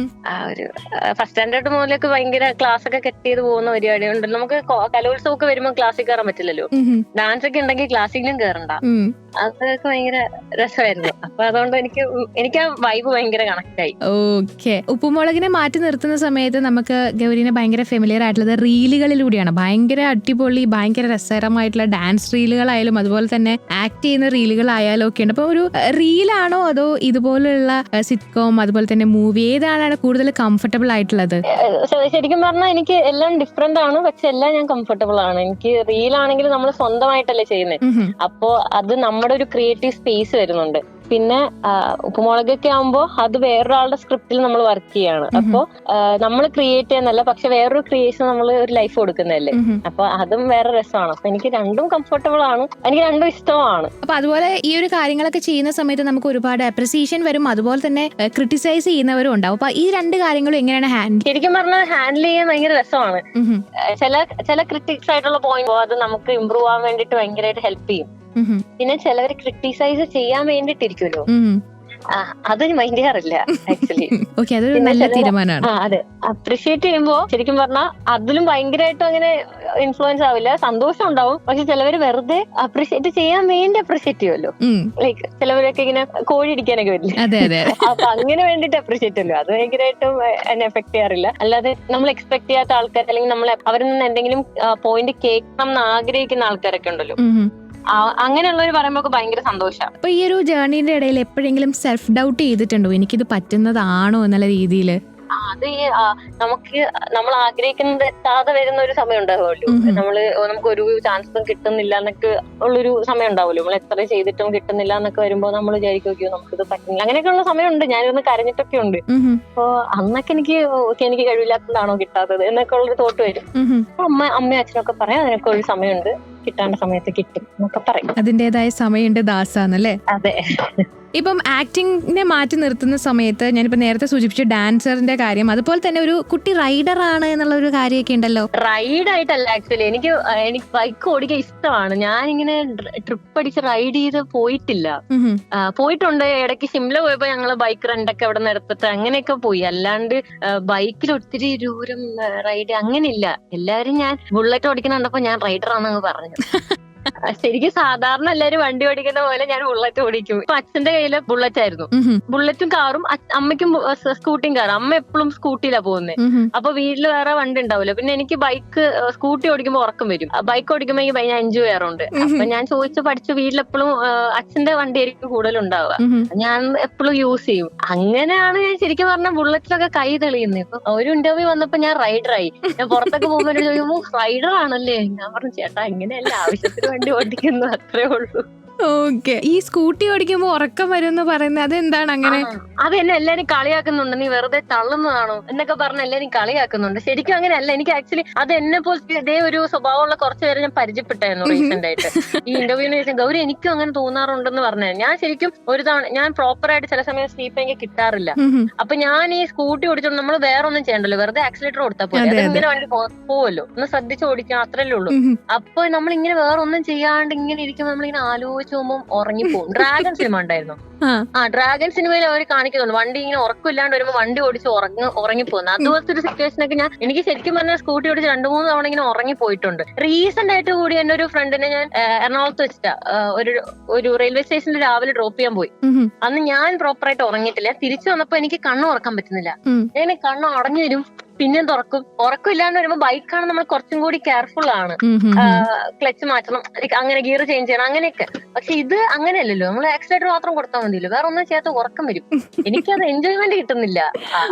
ആ ഒരു ഫസ്റ്റ് സ്റ്റാൻഡേർഡ് മുതലൊക്കെ ഭയങ്കര ക്ലാസ് ഒക്കെ കെട്ട് ചെയ്ത് പോകുന്ന പരിപാടി ഉണ്ടല്ലോ. നമുക്ക് കലോത്സവം ഒക്കെ വരുമ്പോൾ ക്ലാസ്സിൽ കയറാൻ പറ്റില്ലല്ലോ, ഡാൻസ് ഒക്കെ ഉണ്ടെങ്കിൽ ക്ലാസ്സിലും കയറണ്ട. അതൊക്കെ ഭയങ്കര രസമായിരുന്നു. അപ്പൊ അതുകൊണ്ട് എനിക്ക് ആ വൈബ് ഭയങ്കര കണക്ട് ആയി. ഓക്കെ, ഉപ്പുമുളകിനെ മാറ്റി നിർത്തുന്ന സമയത്ത് സമയത്ത് നമുക്ക് ഗൗരിനെ ഭയങ്കര ഫെമിലിയർ ആയിട്ടുള്ളത് റീലുകളിലൂടെയാണ്. ഭയങ്കര അടിപൊളി, ഭയങ്കര രസകരമായിട്ടുള്ള ഡാൻസ് റീലുകളായാലും അതുപോലെ തന്നെ ആക്ട് ചെയ്യുന്ന റീലുകളായാലും ഒക്കെ ഉണ്ട്. അപ്പൊ ഒരു റീലാണോ അതോ ഇതുപോലുള്ള സിറ്റ്കോം അതുപോലെ തന്നെ മൂവി, ഏതാണ് കൂടുതൽ കംഫർട്ടബിൾ ആയിട്ടുള്ളത്? ശരിക്കും പറഞ്ഞാൽ എനിക്ക് എല്ലാം ഡിഫറെന്റ് ആണ്, പക്ഷെ എല്ലാം ഞാൻ കംഫർട്ടബിൾ ആണ്. എനിക്ക് റീലാണെങ്കിൽ നമ്മൾ സ്വന്തമായിട്ടല്ലേ ചെയ്യുന്നത്, അപ്പോ അത് നമ്മുടെ ഒരു ക്രിയേറ്റീവ് സ്പേസ് വരുന്നുണ്ട്. പിന്നെ ഉപ്പുമുളകൊക്കെ ആകുമ്പോ അത് വേറൊരാളുടെ സ്ക്രിപ്റ്റിൽ നമ്മൾ വർക്ക് ചെയ്യാണ്. അപ്പൊ നമ്മൾ ക്രിയേറ്റ് ചെയ്യുന്നല്ല, പക്ഷെ വേറൊരു ക്രിയേഷൻ നമ്മൾ ഒരു ലൈഫ് കൊടുക്കുന്നതല്ലേ. അപ്പൊ അതും വേറെ രസമാണ്. അപ്പൊ എനിക്ക് രണ്ടും കംഫർട്ടബിൾ ആണ്, എനിക്ക് രണ്ടും ഇഷ്ടമാണ്. അപ്പൊ അതുപോലെ ഈ ഒരു കാര്യങ്ങളൊക്കെ ചെയ്യുന്ന സമയത്ത് നമുക്ക് ഒരുപാട് അപ്രിസിയേഷൻ വരും, അതുപോലെ തന്നെ ക്രിട്ടിസൈസ് ചെയ്യുന്നവരും ഉണ്ടാവും. അപ്പൊ ഈ രണ്ട് കാര്യങ്ങളും എങ്ങനെയാണ് ഹാൻഡിൽ? ശരിക്കും പറഞ്ഞാൽ ഹാൻഡിൽ ചെയ്യാൻ ഭയങ്കര രസമാണ്. ചില ക്രിട്ടിക്സ് ആയിട്ടുള്ള പോയിന്റ് അത് നമുക്ക് ഇമ്പ്രൂവ് ആവാൻ വേണ്ടിട്ട് ഭയങ്കരമായിട്ട് ഹെൽപ്പ് ചെയ്യും. പിന്നെ ചിലവർ ക്രിട്ടിസൈസ് ചെയ്യാൻ വേണ്ടിട്ടിരിക്കുമല്ലോ, അത് മൈൻഡ് ചെയ്യാറില്ല ആക്ച്വലി. നല്ല തീരുമാനമാണ്. അതെ, അപ്രീഷിയേറ്റ് ചെയ്യുമ്പോ ശരിക്കും പറഞ്ഞാൽ അതിലും ഭയങ്കരമായിട്ടും അങ്ങനെ ഇൻഫ്ലുവൻസ് ആവില്ല, സന്തോഷം ഉണ്ടാവും. പക്ഷെ ചിലവര് വെറുതെ അപ്രീഷിയേറ്റ് ചെയ്യാൻ വേണ്ടി അപ്രീഷിയേറ്റ് ചെയ്യുമല്ലോ. ലൈക്ക് ചിലവരൊക്കെ ഇങ്ങനെ കോഴി ഇടിക്കാനൊക്കെ വരില്ലേ, അപ്പൊ അങ്ങനെ വേണ്ടിട്ട് അപ്രീഷിയേറ്റ് ചെയ്യല്ലോ. അത് ഭയങ്കരമായിട്ടും എന്നെ എഫക്ട് ചെയ്യാറില്ല. അല്ലാതെ നമ്മൾ എക്സ്പെക്ട് ചെയ്യാത്ത ആൾക്കാർ, അല്ലെങ്കിൽ നമ്മൾ അവരിൽ നിന്ന് എന്തെങ്കിലും പോയിന്റ് കേൾക്കണം എന്ന് ആഗ്രഹിക്കുന്ന ആൾക്കാരൊക്കെ ഉണ്ടല്ലോ, അങ്ങനെയുള്ളവർ പറയുമ്പോൾ ഭയങ്കര സന്തോഷമാണ്. അപ്പൊ ഈ ഒരു ജേർണിയുടെ ഇടയിൽ എപ്പോഴെങ്കിലും സെൽഫ് ഡൗട്ട് ചെയ്തിട്ടുണ്ടോ, എനിക്കിത് പറ്റുന്നതാണോ എന്നുള്ള രീതിയിൽ? അത് നമുക്ക് നമ്മൾ ആഗ്രഹിക്കുന്നത് എത്താതെ വരുന്ന ഒരു സമയം ഉണ്ടാവുമല്ലോ. നമുക്ക് ഒരു ചാൻസും കിട്ടുന്നില്ല എന്നൊക്കെ ഉള്ളൊരു സമയം ഉണ്ടാവുമല്ലോ. നമ്മൾ എത്ര ചെയ്തിട്ടും കിട്ടുന്നില്ല എന്നൊക്കെ വരുമ്പോ നമ്മൾ വിചാരിക്കുകയോ നമുക്കിത് പറ്റുന്നില്ല, അങ്ങനെയൊക്കെയുള്ള സമയമുണ്ട്. ഞാനിരുന്ന് കരഞ്ഞിട്ടൊക്കെ ഉണ്ട്. അപ്പൊ അന്നൊക്കെ എനിക്ക് കഴിവില്ലാത്തതാണോ കിട്ടാത്തത് എന്നൊക്കെ ഉള്ളൊരു തോട്ട് വരും. അമ്മയും അച്ഛനൊക്കെ പറയാം അതിനൊക്കെ ഒരു സമയമുണ്ട്, കിട്ടാണ്ട സമയത്ത് കിട്ടും എന്നൊക്കെ പറയും. അതിന്റേതായ സമയമുണ്ട് ദാസാന്നല്ലേ? അതെ. ഇപ്പം ആക്ടിങ്ങിനെ മാറ്റി നിർത്തുന്ന സമയത്ത് ഞാനിപ്പോ നേരത്തെ സൂചിപ്പിച്ച ഡാൻസറിന്റെ കാര്യം, അതുപോലെ തന്നെ ഒരു കുട്ടി റൈഡർ ആണ് എന്നുള്ള ഒരു കാര്യമൊക്കെ ഉണ്ടല്ലോ. റൈഡ് ആയിട്ടല്ല ആക്ച്വലി, എനിക്ക് ബൈക്ക് ഓടിക്കാൻ ഇഷ്ടമാണ്. ഞാനിങ്ങനെ ട്രിപ്പ് അടിച്ച് റൈഡ് ചെയ്ത് പോയിട്ടില്ല. പോയിട്ടുണ്ട്, ഇടയ്ക്ക് ഷിംല പോയപ്പോ ഞങ്ങള് ബൈക്ക് റെന്റൊക്കെ അവിടെ നിന്ന് എടുത്തിട്ട് അങ്ങനെയൊക്കെ പോയി. അല്ലാണ്ട് ബൈക്കിൽ ഒത്തിരി ദൂരം റൈഡ് അങ്ങനെയില്ല. എല്ലാരും ഞാൻ ബുള്ളറ്റ് ഓടിക്കുന്നുണ്ടപ്പോ ഞാൻ റൈഡർ ആണെന്ന് പറഞ്ഞു. ശരിക്കും സാധാരണ എല്ലാരും വണ്ടി ഓടിക്കുന്ന പോലെ ഞാൻ ബുള്ളറ്റ് ഓടിക്കും. ഇപ്പൊ അച്ഛന്റെ കയ്യില് ബുള്ളറ്റ് ആയിരുന്നു, ബുള്ളറ്റും കാറും. അമ്മയ്ക്കും സ്കൂട്ടിയും കാറും. അമ്മ എപ്പോഴും സ്കൂട്ടിയിലാ പോകുന്നത്. അപ്പൊ വീട്ടില് വേറെ വണ്ടി ഉണ്ടാവില്ല. പിന്നെ എനിക്ക് സ്കൂട്ടി ഓടിക്കുമ്പോ ഉറക്കം വരും. ബൈക്ക് ഓടിക്കുമ്പോ എനിക്ക് ഞാൻ എൻജോയ് ചെയ്യാറുണ്ട്. അപ്പൊ ഞാൻ പഠിച്ചു വീട്ടിലെപ്പോഴും അച്ഛന്റെ വണ്ടി ആയിരിക്കും കൂടുതൽ ഉണ്ടാവുക, ഞാൻ എപ്പോഴും യൂസ് ചെയ്യും. അങ്ങനെയാണ് ഞാൻ ശരിക്കും പറഞ്ഞാൽ ബുള്ളറ്റിലൊക്കെ കൈ തെളിയുന്നത്. ഇപ്പൊ ഒരു ഇന്റർവ്യൂ വന്നപ്പോ ഞാൻ റൈഡറായി. ഞാൻ പുറത്തൊക്കെ പോകുമ്പോൾ ചോദിക്കുമ്പോ റൈഡർ ആണല്ലേ? ഞാൻ പറഞ്ഞു ചേട്ടാ ഇങ്ങനെയല്ല, ആവശ്യത്തിന് വണ്ടി ഓടിക്കുന്നു, അത്രേ ഉള്ളൂ. ഓക്കെ. ഈ സ്കൂട്ടി ഓടിക്കുമ്പോ ഉറക്കം വരും പറയുന്നത് അതെന്താണ് അങ്ങനെ? അത് എന്നെ എല്ലാരും കളിയാക്കുന്നുണ്ട്, നീ വെറുതെ തള്ളുന്നതാണോ എന്നൊക്കെ പറഞ്ഞ എല്ലാരും കളിയാക്കുന്നുണ്ട്. ശരിക്കും അങ്ങനെയല്ല. എനിക്ക് ആക്ച്വലി അത് എന്നെ പോലെ ഇതേ ഒരു സ്വഭാവമുള്ള കുറച്ച് പേരെ ഞാൻ പരിചയപ്പെട്ടായിരുന്നു റീസെന്റ് ആയിട്ട്. ഈ ഇന്റർവ്യൂവിന് ശേഷം ഗൗരി എനിക്കും അങ്ങനെ തോന്നാറുണ്ടെന്ന് പറഞ്ഞു. ഞാൻ ശരിക്കും ഒരു തവണ ഞാൻ പ്രോപ്പർ ആയിട്ട് ചില സമയം സ്ലീപ്പ് എനിക്ക് കിട്ടാറില്ല. അപ്പൊ ഞാൻ ഈ സ്കൂട്ടി ഓടിച്ചോണ്ട് നമ്മൾ വേറെ ഒന്നും ചെയ്യണ്ടല്ലോ, വെറുതെ ആക്സിലേറ്റർ കൊടുത്താൽ പോലെ അതിങ്ങനെ വണ്ടി പോവല്ലോ, ഒന്ന് ശ്രദ്ധിച്ച് ഓടിക്കാൻ അത്രല്ലേ ഉള്ളൂ. അപ്പൊ നമ്മളിങ്ങനെ വേറെ ഒന്നും ചെയ്യാണ്ട് ഇങ്ങനെ ഇരിക്കുമ്പോൾ നമ്മളിങ്ങനെ ആലോചിച്ച് പോകുമ്പോൾ ഉറങ്ങിപ്പോകും. ഡ്രാഗൺ സിനിമ ഉണ്ടായിരുന്നു. ഡ്രാഗൺ സിനിമയിൽ അവർ കാണിക്കുന്നുണ്ട് വണ്ടി ഇങ്ങനെ ഉറക്കമില്ലാണ്ട് വരുമ്പോൾ വണ്ടി ഓടിച്ച് ഉറങ്ങിപ്പോകുന്നു. അതുപോലത്തെ ഒരു സിറ്റുവേഷനൊക്കെ എനിക്ക് ശരിക്കും പറഞ്ഞാൽ സ്കൂട്ടി ഓടിച്ച് 2-3 തവണ ഇങ്ങനെ ഉറങ്ങിപ്പോയിട്ടുണ്ട്. റീസെന്റ് ആയിട്ട് കൂടി എന്റെ ഒരു ഫ്രണ്ടിനെ ഞാൻ എറണാകുളത്ത് വെച്ചിട്ടാ ഒരു റെയിൽവേ സ്റ്റേഷനിൽ രാവിലെ ഡ്രോപ്പ് ചെയ്യാൻ പോയി. അന്ന് ഞാൻ പ്രോപ്പറായിട്ട് ഉറങ്ങിയിട്ടില്ല. തിരിച്ചു വന്നപ്പോ എനിക്ക് കണ്ണ് ഉറക്കാൻ പറ്റുന്നില്ല. ഞാൻ കണ്ണ് അടഞ്ഞു വരും, പിന്നെയും തുറക്കും. ഉറക്കമില്ലാണ്ട് വരുമ്പോ ബൈക്കാണ് നമ്മൾ കുറച്ചും കൂടി കെയർഫുൾ ആണ്, ക്ലച്ച് മാറ്റണം, അങ്ങനെ ഗിയർ ചേഞ്ച് ചെയ്യണം, അങ്ങനെയൊക്കെ. പക്ഷെ ഇത് അങ്ങനെയല്ലല്ലോ, നമ്മൾ ആക്സിലേറ്റർ മാത്രം കൊടുത്താൽ മതിയല്ലോ, വേറെ ഒന്നും ചെയ്യാത്ത ഉറക്കം വരും. എനിക്കത് എൻജോയ്മെന്റ് കിട്ടുന്നില്ല,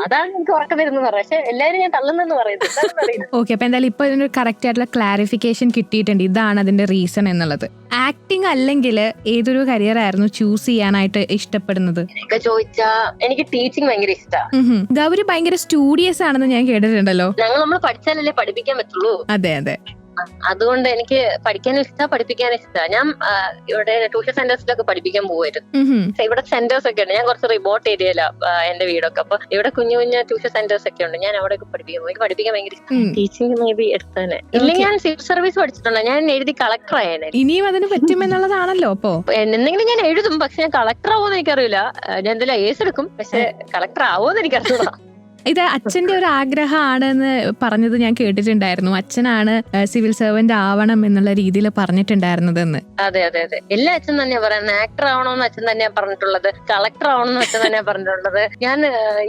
അതാണ് എനിക്ക് ഉറക്കം വരുന്നത് പറയാം. പക്ഷെ എല്ലാവരും ഞാൻ തള്ളുന്നെന്ന് പറയുന്നത്. ഓക്കെ. അപ്പൊ എന്തായാലും ഇപ്പൊ ഇതിനൊരു കറക്റ്റ് ആയിട്ടുള്ള ക്ലാരിഫിക്കേഷൻ കിട്ടിയിട്ടുണ്ട്, ഇതാണ് അതിന്റെ റീസൺ എന്നുള്ളത്. ആക്ടിങ് അല്ലെങ്കിൽ ഏതൊരു കരിയർ ആയിരുന്നു ചൂസ് ചെയ്യാനായിട്ട് ഇഷ്ടപ്പെടുന്നത്? ചോദിച്ചാ എനിക്ക് ടീച്ചിങ് ഭയങ്കര ഇഷ്ടമാണ്. ഗൗരി ഭയങ്കര സ്റ്റുഡിയസ് ആണെന്ന് ഞാൻ കേട്ടിട്ടുണ്ടല്ലോ. നമ്മൾ പഠിച്ചാലല്ലേ പഠിപ്പിക്കാൻ പറ്റുള്ളൂ. അതെ അതെ. അതുകൊണ്ട് എനിക്ക് പഠിക്കാനും ഇഷ്ടമാണ്, പഠിപ്പിക്കാനും ഇഷ്ടമാണ്. ഞാൻ ഇവിടെ ട്യൂഷൻ സെന്റേഴ്സിലൊക്കെ പഠിപ്പിക്കാൻ പോകുമായിരുന്നു. ഇവിടെ സെന്റേഴ്സ് ഒക്കെ ഉണ്ട്. ഞാൻ കുറച്ച് റിമോട്ട് ഏരിയയിലാണ് എന്റെ വീടൊക്കെ. അപ്പൊ ഇവിടെ കുഞ്ഞു കുഞ്ഞു ട്യൂഷൻ സെന്റേഴ്സ് ഒക്കെ ഉണ്ട്. ഞാൻ അവിടെ പഠിപ്പിക്കാൻ പോകും. എനിക്ക് പഠിപ്പിക്കാൻ ഭയങ്കര ഇഷ്ടം. ടീച്ചിങ് മേ ബി എടുത്തന്നെ. ഇല്ലെങ്കിൽ ഞാൻ സിവിൽ സർവീസ് പഠിച്ചിട്ടുണ്ട്. ഞാൻ എഴുതി കളക്ടർ ആയേനെ. ഇനിയും അതിന് പറ്റുമെന്നുള്ളതാണല്ലോ. അപ്പൊ എന്തെങ്കിലും ഞാൻ എഴുതും, പക്ഷെ ഞാൻ കളക്ടർ ആവുമെന്ന് എനിക്കറിയില്ല. ഞാൻ എന്തെങ്കിലും ഏസ് എടുക്കും, പക്ഷെ കളക്ടർ ആവുമെന്ന് എനിക്കറിയില്ല. ഇത് അച്ഛന്റെ ഒരു ആഗ്രഹമാണെന്ന് പറഞ്ഞത് ഞാൻ കേട്ടിട്ടുണ്ടായിരുന്നു. അച്ഛനാണ് സിവിൽ സർവന്റ് ആവണം എന്നുള്ള രീതിയിൽ പറഞ്ഞിട്ടുണ്ടായിരുന്നതെന്ന്. അതെ അതെ അതെ, എല്ലാ അച്ഛൻ തന്നെയാ പറയുന്നത്. ആക്ടർ ആവണമെന്ന് അച്ഛൻ തന്നെയാ പറഞ്ഞിട്ടുള്ളത്, കളക്ടർ ആവണമെന്ന് അച്ഛൻ തന്നെയാ പറഞ്ഞിട്ടുള്ളത്. ഞാൻ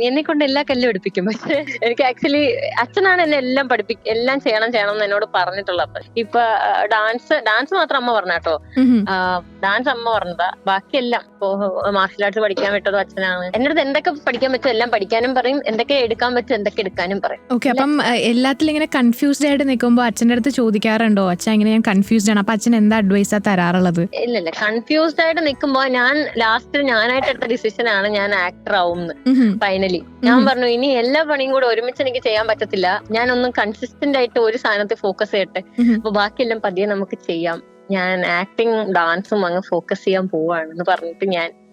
എന്നെ കൊണ്ട് എല്ലാ കല്ലും എടുപ്പിക്കും. പക്ഷെ എനിക്ക് ആക്ച്വലി അച്ഛനാണ് എന്നെ എല്ലാം എല്ലാം ചെയ്യണം എന്ന് എന്നോട് പറഞ്ഞിട്ടുള്ളത്. ഇപ്പൊ ഡാൻസ് മാത്രം അമ്മ പറഞ്ഞാട്ടോ, ഡാൻസ് അമ്മ പറഞ്ഞതാ. ബാക്കിയെല്ലാം ഇപ്പോ മാർഷൽ ആർട്സ് പഠിക്കാൻ വിട്ടതും അച്ഛനാണ്. എന്റെ അടുത്ത് എന്തൊക്കെ പഠിക്കാൻ പറ്റും എല്ലാം പഠിക്കാനും പറയും, എന്തൊക്കെ എടുക്കാൻ പറ്റും എന്തൊക്കെ എടുക്കാനും പറയും. ഓക്കെ, അപ്പം എല്ലാത്തിലും ഇങ്ങനെ കൺഫ്യൂസ്ഡ് ആയിട്ട് നിൽക്കുമ്പോൾ അച്ഛൻ്റെ അടുത്ത് ചോദിക്കാറുണ്ടോ, അച്ഛൻ ഇങ്ങനെ ഞാൻ കൺഫ്യൂസ്ഡ് ആണ്, അപ്പൊ അച്ഛൻ എന്താ അഡ്വൈസാ തരാറുള്ളത്? ഇല്ല, കൺഫ്യൂസ്ഡ് ആയിട്ട് നിൽക്കുമ്പോ ഞാൻ ലാസ്റ്റ് ഞാനായിട്ട് എടുത്ത ഡിസിഷൻ ആണ് ഞാൻ ആക്ടർ ആവുമെന്ന്. ഫൈനലി ഞാൻ പറഞ്ഞു ഇനി എല്ലാ പണിയും കൂടെ ഒരുമിച്ച് എനിക്ക് ചെയ്യാൻ പറ്റത്തില്ല, ഞാനൊന്നും കൺസിസ്റ്റന്റ് ആയിട്ട് ഒരു സാധനത്തിൽ ഫോക്കസ് ചെയ്യട്ടെ, അപ്പൊ ബാക്കിയെല്ലാം പതിയെ നമുക്ക് ചെയ്യാം, ഞാൻ ആക്ടിങ് ഡാൻസും അങ്ങ് ഫോക്കസ് ചെയ്യാൻ പോവാണെന്ന് പറഞ്ഞിട്ട്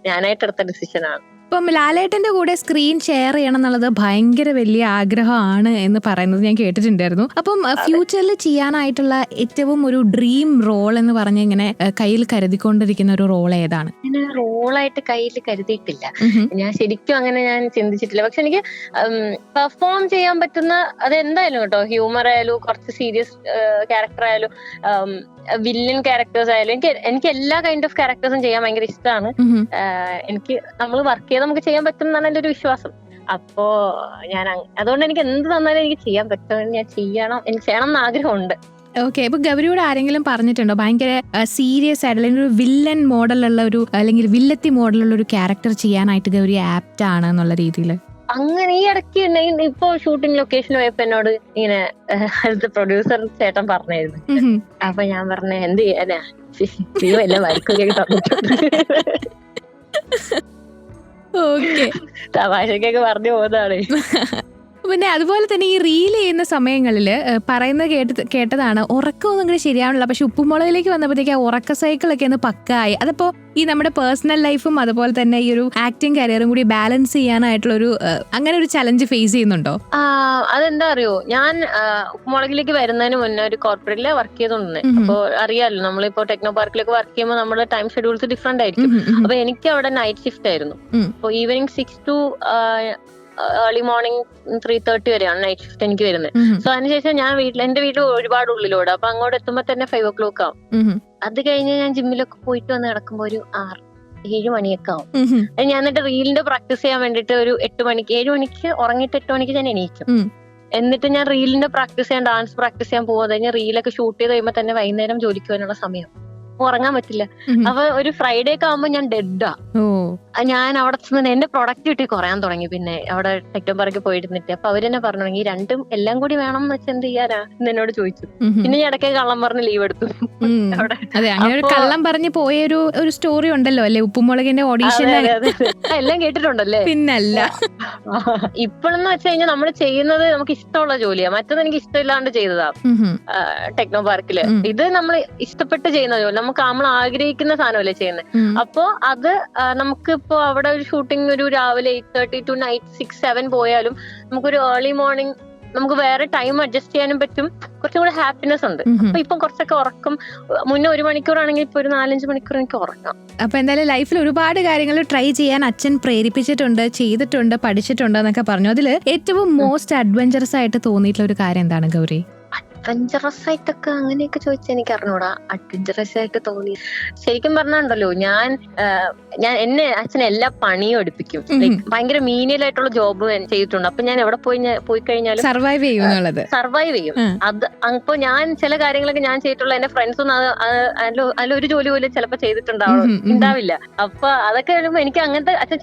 ഞാനായിട്ട് എടുത്ത ഡിസിഷനാണ്. ഇപ്പം ലാലേട്ടന്റെ കൂടെ സ്ക്രീൻ ഷെയർ ചെയ്യണം എന്നുള്ളത് ഭയങ്കര വലിയ ആഗ്രഹമാണ് എന്ന് പറയുന്നത് ഞാൻ കേട്ടിട്ടുണ്ടായിരുന്നു. അപ്പം ഫ്യൂച്ചറിൽ ചെയ്യാനായിട്ടുള്ള ഏറ്റവും ഒരു ഡ്രീം റോൾ എന്ന് പറഞ്ഞ ഇങ്ങനെ കയ്യിൽ കരുതിക്കൊണ്ടിരിക്കുന്ന ഒരു റോൾ ഏതാണ്? അങ്ങനെ റോളായിട്ട് കയ്യിൽ കരുതിയിട്ടില്ല ഞാൻ, ശരിക്കും അങ്ങനെ ഞാൻ ചിന്തിച്ചിട്ടില്ല. പക്ഷെ എനിക്ക് പെർഫോം ചെയ്യാൻ പറ്റുന്ന അത് എന്തായാലും കേട്ടോ, ഹ്യൂമർ ആയാലും കുറച്ച് സീരിയസ് ക്യാരക്ടർ ആയാലും വില്ലൻ ക്യാരക്ടേഴ്സ് ആയാലും എനിക്ക് എല്ലാ കൈൻഡ് ഓഫ് ക്യാരക്ടേഴ്സും ചെയ്യാൻ ഭയങ്കര ഇഷ്ടമാണ്. എനിക്ക് നമ്മൾ വർക്ക് ചെയ്ത് നമുക്ക് ചെയ്യാൻ പറ്റും എന്നാണ് എന്റെ ഒരു വിശ്വാസം. അപ്പോ ഞാൻ അതുകൊണ്ട് എനിക്ക് എന്ത് തന്നാലും എനിക്ക് ചെയ്യാൻ പറ്റും, എനിക്ക് ചെയ്യണം എന്ന് ആഗ്രഹമുണ്ട്. ഓക്കെ, ഇപ്പൊ ഗൗരിയോട് ആരെങ്കിലും പറഞ്ഞിട്ടുണ്ടോ ഭയങ്കര സീരിയസ് ആയിട്ട് അല്ലെങ്കിൽ ഒരു വില്ലൻ മോഡലുള്ള ഒരു അല്ലെങ്കിൽ വില്ലത്തി മോഡലുള്ള ഒരു ക്യാരക്ടർ ചെയ്യാനായിട്ട് ഗൗരി ആപ്റ്റ് ആണ് എന്നുള്ള രീതിയിൽ? അങ്ങനെ ഈ ഇടയ്ക്ക് ഇപ്പൊ ഷൂട്ടിംഗ് ലൊക്കേഷനിൽ പോയപ്പോ എന്നോട് ഇങ്ങനെ പ്രൊഡ്യൂസർ ചേട്ടൻ പറഞ്ഞായിരുന്നു. അപ്പൊ ഞാൻ പറഞ്ഞ എന്ത് ചെയ്യാനാ, എല്ലാം വരക്കൊക്കെ തന്നിട്ടുണ്ട്. ഓക്കെ, തമാശക്കൊക്കെ പറഞ്ഞു പോകുന്നതാണ്. പിന്നെ അതുപോലെ തന്നെ ഈ റീൽ ചെയ്യുന്ന സമയങ്ങളിൽ പറയുന്നത് കേട്ടതാണ് ഉറക്കമൊന്നും ഇങ്ങനെ ശരിയാവണില്ല, പക്ഷെ ഉപ്പുമുളകിലേക്ക് വന്നപ്പോഴത്തേക്ക് ആ ഉറക്ക സൈക്കിളൊക്കെ ഒന്ന് പക്കായി. അതിപ്പോ ഈ നമ്മുടെ പേഴ്സണൽ ലൈഫും അതുപോലെ തന്നെ ഈ ഒരു ആക്ടിങ് കരിയറും കൂടി ബാലൻസ് ചെയ്യാനായിട്ടുള്ള ഒരു അങ്ങനെ ഒരു ചലഞ്ച് ഫേസ് ചെയ്യുന്നുണ്ടോ? അതെന്താ അറിയോ, ഞാൻ ഉപ്പുമുളകിലേക്ക് വരുന്നതിന് മുന്നേ ഒരു കോർപ്പറേറ്റില് വർക്ക് ചെയ്തോണ്ടിരുന്നത്. അപ്പൊ അറിയാലോ, നമ്മളിപ്പോ ടെക്നോ പാർക്കിലേക്ക് വർക്ക് ചെയ്യുമ്പോൾ നമ്മുടെ ടൈം ഷെഡ്യൂൾസ് ഡിഫറെന്റ് ആയിരിക്കും. അപ്പൊ എനിക്ക് അവിടെ നൈറ്റ് ഷിഫ്റ്റ് ആയിരുന്നു. അപ്പൊ ഈവനിങ് 6 to ഏർലി മോർണിംഗ് 3:30 വരെയാണ് നൈറ്റ് ഷിഫ്റ്റ് എനിക്ക് വരുന്നത്. സോ അതിനുശേഷം ഞാൻ എന്റെ വീട്ടിൽ ഒരുപാട് ഉള്ളിലോട്, അപ്പൊ അങ്ങോട്ട് എത്തുമ്പോ തന്നെ 5 o'clock ആവും. അത് കഴിഞ്ഞ് ഞാൻ ജിമ്മിലൊക്കെ പോയിട്ട് വന്ന് കിടക്കുമ്പോ ഒരു 6-7 മണിയൊക്കെ ആവും. ഞാൻ എന്നിട്ട് റീലിന്റെ പ്രാക്ടീസ് ചെയ്യാൻ വേണ്ടിട്ട് ഒരു 7 മണിക്ക് ഉറങ്ങിയിട്ട് 8 മണിക്ക് ഞാൻ എണീക്കും. എന്നിട്ട് ഞാൻ റീലിന്റെ പ്രാക്ടീസ് ചെയ്യാൻ, ഡാൻസ് പ്രാക്ടീസ് ചെയ്യാൻ പോകുന്നത് കഴിഞ്ഞാൽ റീലൊക്കെ ഷൂട്ട് ചെയ്ത് കഴിയുമ്പോ തന്നെ വൈകുന്നേരം ജോലിക്ക് പോകാനുള്ള സമയം, ഉറങ്ങാൻ പറ്റില്ല. അപ്പൊ ഒരു ഫ്രൈഡേ ഒക്കെ ആവുമ്പോ ഞാൻ ഡെഡാ. ഞാൻ അവിടെ ചെന്ന് എന്റെ പ്രൊഡക്ടിവിറ്റി കുറയാൻ തുടങ്ങി. പിന്നെ അവിടെ ടെക്നോ പാർക്കിൽ പോയിരുന്നിട്ട് അപ്പൊ അവരെന്നെ പറഞ്ഞു തുടങ്ങി രണ്ടും എല്ലാം കൂടി വേണം എന്ന് വെച്ചാൽ എന്ത് ചെയ്യാനാ എന്ന് എന്നോട് ചോദിച്ചു. പിന്നെ ഞാൻ ഇടയ്ക്ക് കള്ളം പറഞ്ഞ് ലീവ് എടുത്തു. അതെ, അങ്ങനെ ഒരു കള്ളം പറഞ്ഞ് പോയ ഒരു സ്റ്റോറി ഉണ്ടല്ലോ അല്ലെ, ഉപ്പുമുളകിന്റെ ഓഡീഷൻ എല്ലാം കേട്ടിട്ടുണ്ടല്ലേ? പിന്നല്ല, ഇപ്പോഴെന്ന് വെച്ച് കഴിഞ്ഞാൽ നമ്മൾ ചെയ്യുന്നത് നമുക്ക് ഇഷ്ടമുള്ള ജോലിയാ, മറ്റത് എനിക്ക് ഇഷ്ടമില്ലാണ്ട് ചെയ്തതാ ടെക്നോ പാർക്കില്. ഇത് നമ്മൾ ഇഷ്ടപ്പെട്ട് ചെയ്യുന്ന ജോലി, നമ്മൾ ആഗ്രഹിക്കുന്ന സാധനമല്ലേ ചെയ്യുന്നത്. അപ്പോ അത് നമുക്ക് ഇപ്പൊ അവിടെ ഒരു ഷൂട്ടിംഗ് ഒരു രാവിലെ 8:30 to night 6-7 പോയാലും നമുക്കൊരു ഏർലി മോർണിംഗ് നമുക്ക് വേറെ ടൈം അഡ്ജസ്റ്റ് ചെയ്യാനും പറ്റും, കുറച്ചും കൂടെ ഹാപ്പിനെസ് ഉണ്ട്. അപ്പൊ ഇപ്പൊ കുറച്ചൊക്കെ ഉറക്കം, മുന്നേ 1 മണിക്കൂറാണെങ്കിൽ ഇപ്പൊ ഒരു 4-5 മണിക്കൂർ എനിക്ക് ഉറങ്ങാം. അപ്പൊ എന്തായാലും ലൈഫിൽ ഒരുപാട് കാര്യങ്ങൾ ട്രൈ ചെയ്യാൻ അച്ഛൻ പ്രേരിപ്പിച്ചിട്ടുണ്ട്, ചെയ്തിട്ടുണ്ട്, പഠിച്ചിട്ടുണ്ട് എന്നൊക്കെ പറഞ്ഞു. അതിൽ ഏറ്റവും മോസ്റ്റ് അഡ്വഞ്ചറസ് ആയിട്ട് തോന്നിയിട്ടുള്ള ഒരു കാര്യം എന്താണ് ഗൗരി? അഡ്വഞ്ചറസ് ആയിട്ടൊക്കെ അങ്ങനെയൊക്കെ ചോദിച്ചാൽ എനിക്ക് അറിഞ്ഞൂടാ. അഡ്വഞ്ചറസ് ആയിട്ട് തോന്നി ശരിക്കും പറഞ്ഞുണ്ടല്ലോ, ഞാൻ എന്നെ അച്ഛൻ എല്ലാ പണിയും എടുപ്പിക്കും. ഭയങ്കര മീനിയൽ ആയിട്ടുള്ള ജോബ് ചെയ്തിട്ടുണ്ട്. അപ്പൊ ഞാൻ എവിടെ പോയി കഴിഞ്ഞാലും സർവൈവ് ചെയ്യും. അത് അപ്പൊ ഞാൻ ചില കാര്യങ്ങളൊക്കെ ഞാൻ ചെയ്തിട്ടുള്ള എന്റെ ഫ്രണ്ട്സൊന്നും അതിലൊരു ജോലി പോലും ചിലപ്പോ ഉണ്ടാവില്ല. അപ്പൊ അതൊക്കെ വരുമ്പോ എനിക്ക് അങ്ങനത്തെ അച്ഛൻ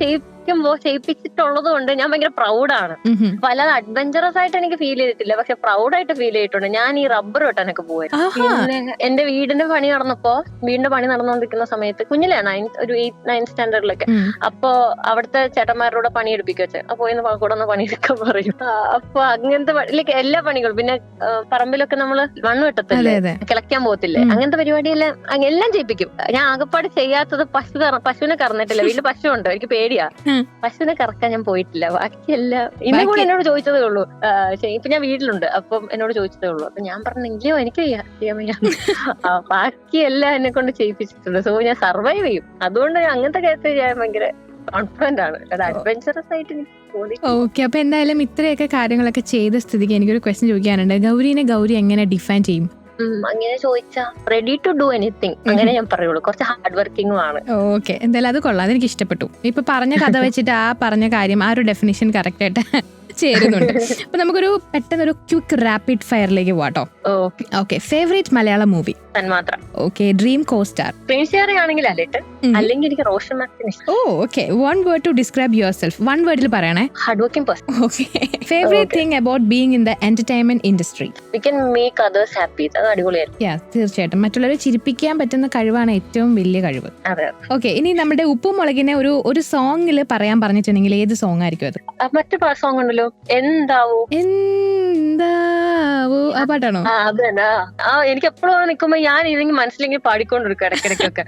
ചെയ്യിപ്പിച്ചിട്ടുള്ളത് കൊണ്ട് ഞാൻ ഭയങ്കര പ്രൗഡാണ്. അപ്പൊ അല്ലാതെ അഡ്വഞ്ചറസ് ആയിട്ട് എനിക്ക് ഫീൽ ചെയ്തിട്ടില്ല, പക്ഷെ പ്രൗഡായിട്ട് ഫീൽ ചെയ്തിട്ടുണ്ട്. ഞാൻ ഈ റബ്ബർ വെട്ടാനൊക്കെ പോയത്. പിന്നെ എന്റെ വീടിന്റെ പണി നടന്നുകൊണ്ടിരിക്കുന്ന സമയത്ത് കുഞ്ഞിലാണ്, ഒരു 8-9 സ്റ്റാൻഡേർഡിലൊക്കെ. അപ്പൊ അവിടുത്തെ ചേട്ടന്മാരുടെ പണി എടുപ്പിക്കുക വെച്ചാൽ അപ്പൊ കൂടെ ഒന്ന് പണിയെടുക്കാൻ പറയും. അപ്പൊ അങ്ങനത്തെ എല്ലാ പണികളും, പിന്നെ പറമ്പിലൊക്കെ നമ്മള് മണ്ണ് വെട്ടത്തില്ലേ, കിളയ്ക്കാൻ പോകത്തില്ലേ, അങ്ങനത്തെ പരിപാടിയെല്ലാം എല്ലാം ചെയ്യിപ്പിക്കും. ഞാൻ ആകെപ്പാട് ചെയ്യാത്തത് പശുവിനെ കറന്നിട്ടില്ല. വീട്ടിൽ പശു ഉണ്ട്, എനിക്ക് പേടിയാ. പശുവിനെ കറക്കാൻ ഞാൻ പോയിട്ടില്ല. ബാക്കിയെല്ലാം ഇന്നെ കൂടെ എന്നോട് ചോദിച്ചതേ ഉള്ളൂ. ഇപ്പൊ ഞാൻ വീട്ടിലുണ്ട്, അപ്പം എന്നോട് ചോദിച്ചതേ ഉള്ളൂ. അപ്പൊ ഞാൻ പറഞ്ഞെങ്കിലോ എനിക്ക് ചെയ്യാൻ വയ്യ. ബാക്കിയെല്ലാം എന്നെ കൊണ്ട് ചെയ്യിപ്പിച്ചിട്ടുണ്ട്. സോ ഞാൻ സർവൈവ് ചെയ്യും. അതുകൊണ്ട് അങ്ങനത്തെ കാര്യത്തിൽ ഞാൻ ഭയങ്കര കോൺഫിഡന്റ് ആണ്. അത് അഡ്വഞ്ചറസ് ആയിട്ട് എനിക്ക് തോന്നി. ഓക്കെ, അപ്പൊ എന്തായാലും ഇത്രയൊക്കെ കാര്യങ്ങളൊക്കെ ചെയ്ത സ്ഥിതിക്ക് എനിക്കൊരു ക്വസ്റ്റ്യൻ ചോദിക്കാനുണ്ട്. ഗൗരി എങ്ങനെ ഡിഫൈൻ ചെയ്യും? അങ്ങനെ ചോദിച്ചാ റെഡി ടു ഡു എനിത്തിങ്, അങ്ങനെ ഞാൻ പറയുള്ളൂ. കുറച്ച് ഹാർഡ് വർക്കിംഗും ആണ്. ഓക്കെ, എന്തായാലും അത് കൊള്ളാം, അതെനിക്ക് ഇഷ്ടപ്പെട്ടു. ഇപ്പൊ പറഞ്ഞ കഥ വെച്ചിട്ട് ആ പറഞ്ഞ കാര്യം, ആ ഒരു ഡെഫിനിഷൻ കറക്റ്റ് ആയിട്ട് ചേരുന്നുണ്ട്. അപ്പൊ നമുക്കൊരു പെട്ടെന്നൊരു ക്വിക്ക് റാപ്പിഡ് ഫയറിലേക്ക് പോവാട്ടോ. Okay, favourite Malayalam movie? Thanmathra. Okay, dream costar? Screen sharing ആണെങ്കിൽ അല്ലേട്ട്, അല്ലെങ്കിൽ എനിക്ക് റോഷൻ മാർട്ടിനെ. Oh okay, one word to describe yourself. One വേർഡിൽ പറയണേ. Hard working person. Okay, favourite thing about being in the entertainment industry? We can make others happy. അത് അടിപൊളിയായിരുന്നു. തീർച്ചയായിട്ടും മറ്റുള്ളവരെ ചിരിപ്പിക്കാൻ പറ്റുന്ന കഴിവാണ് ഏറ്റവും വലിയ കഴിവ്. അതെ. ഓക്കെ, ഇനി നമ്മുടെ ഉപ്പും മുളകിനെ ഒരു സോങ്ങിൽ പറയാൻ പറഞ്ഞിട്ടുണ്ടെങ്കിൽ ഏത് സോങ് ആയിരിക്കും അത്? മറ്റു സോങ് ഉണ്ടല്ലോ, എന്താവോ ആ പാട്ടാണോ? അത് തന്നെ. എനിക്ക് എപ്പോഴും നിൽക്കുമ്പോ ഞാൻ ഇതെങ്കിൽ മനസ്സിലെങ്കിൽ പാടിക്കൊണ്ടിരിക്കും ഇടയ്ക്കിടയ്ക്കൊക്കെ.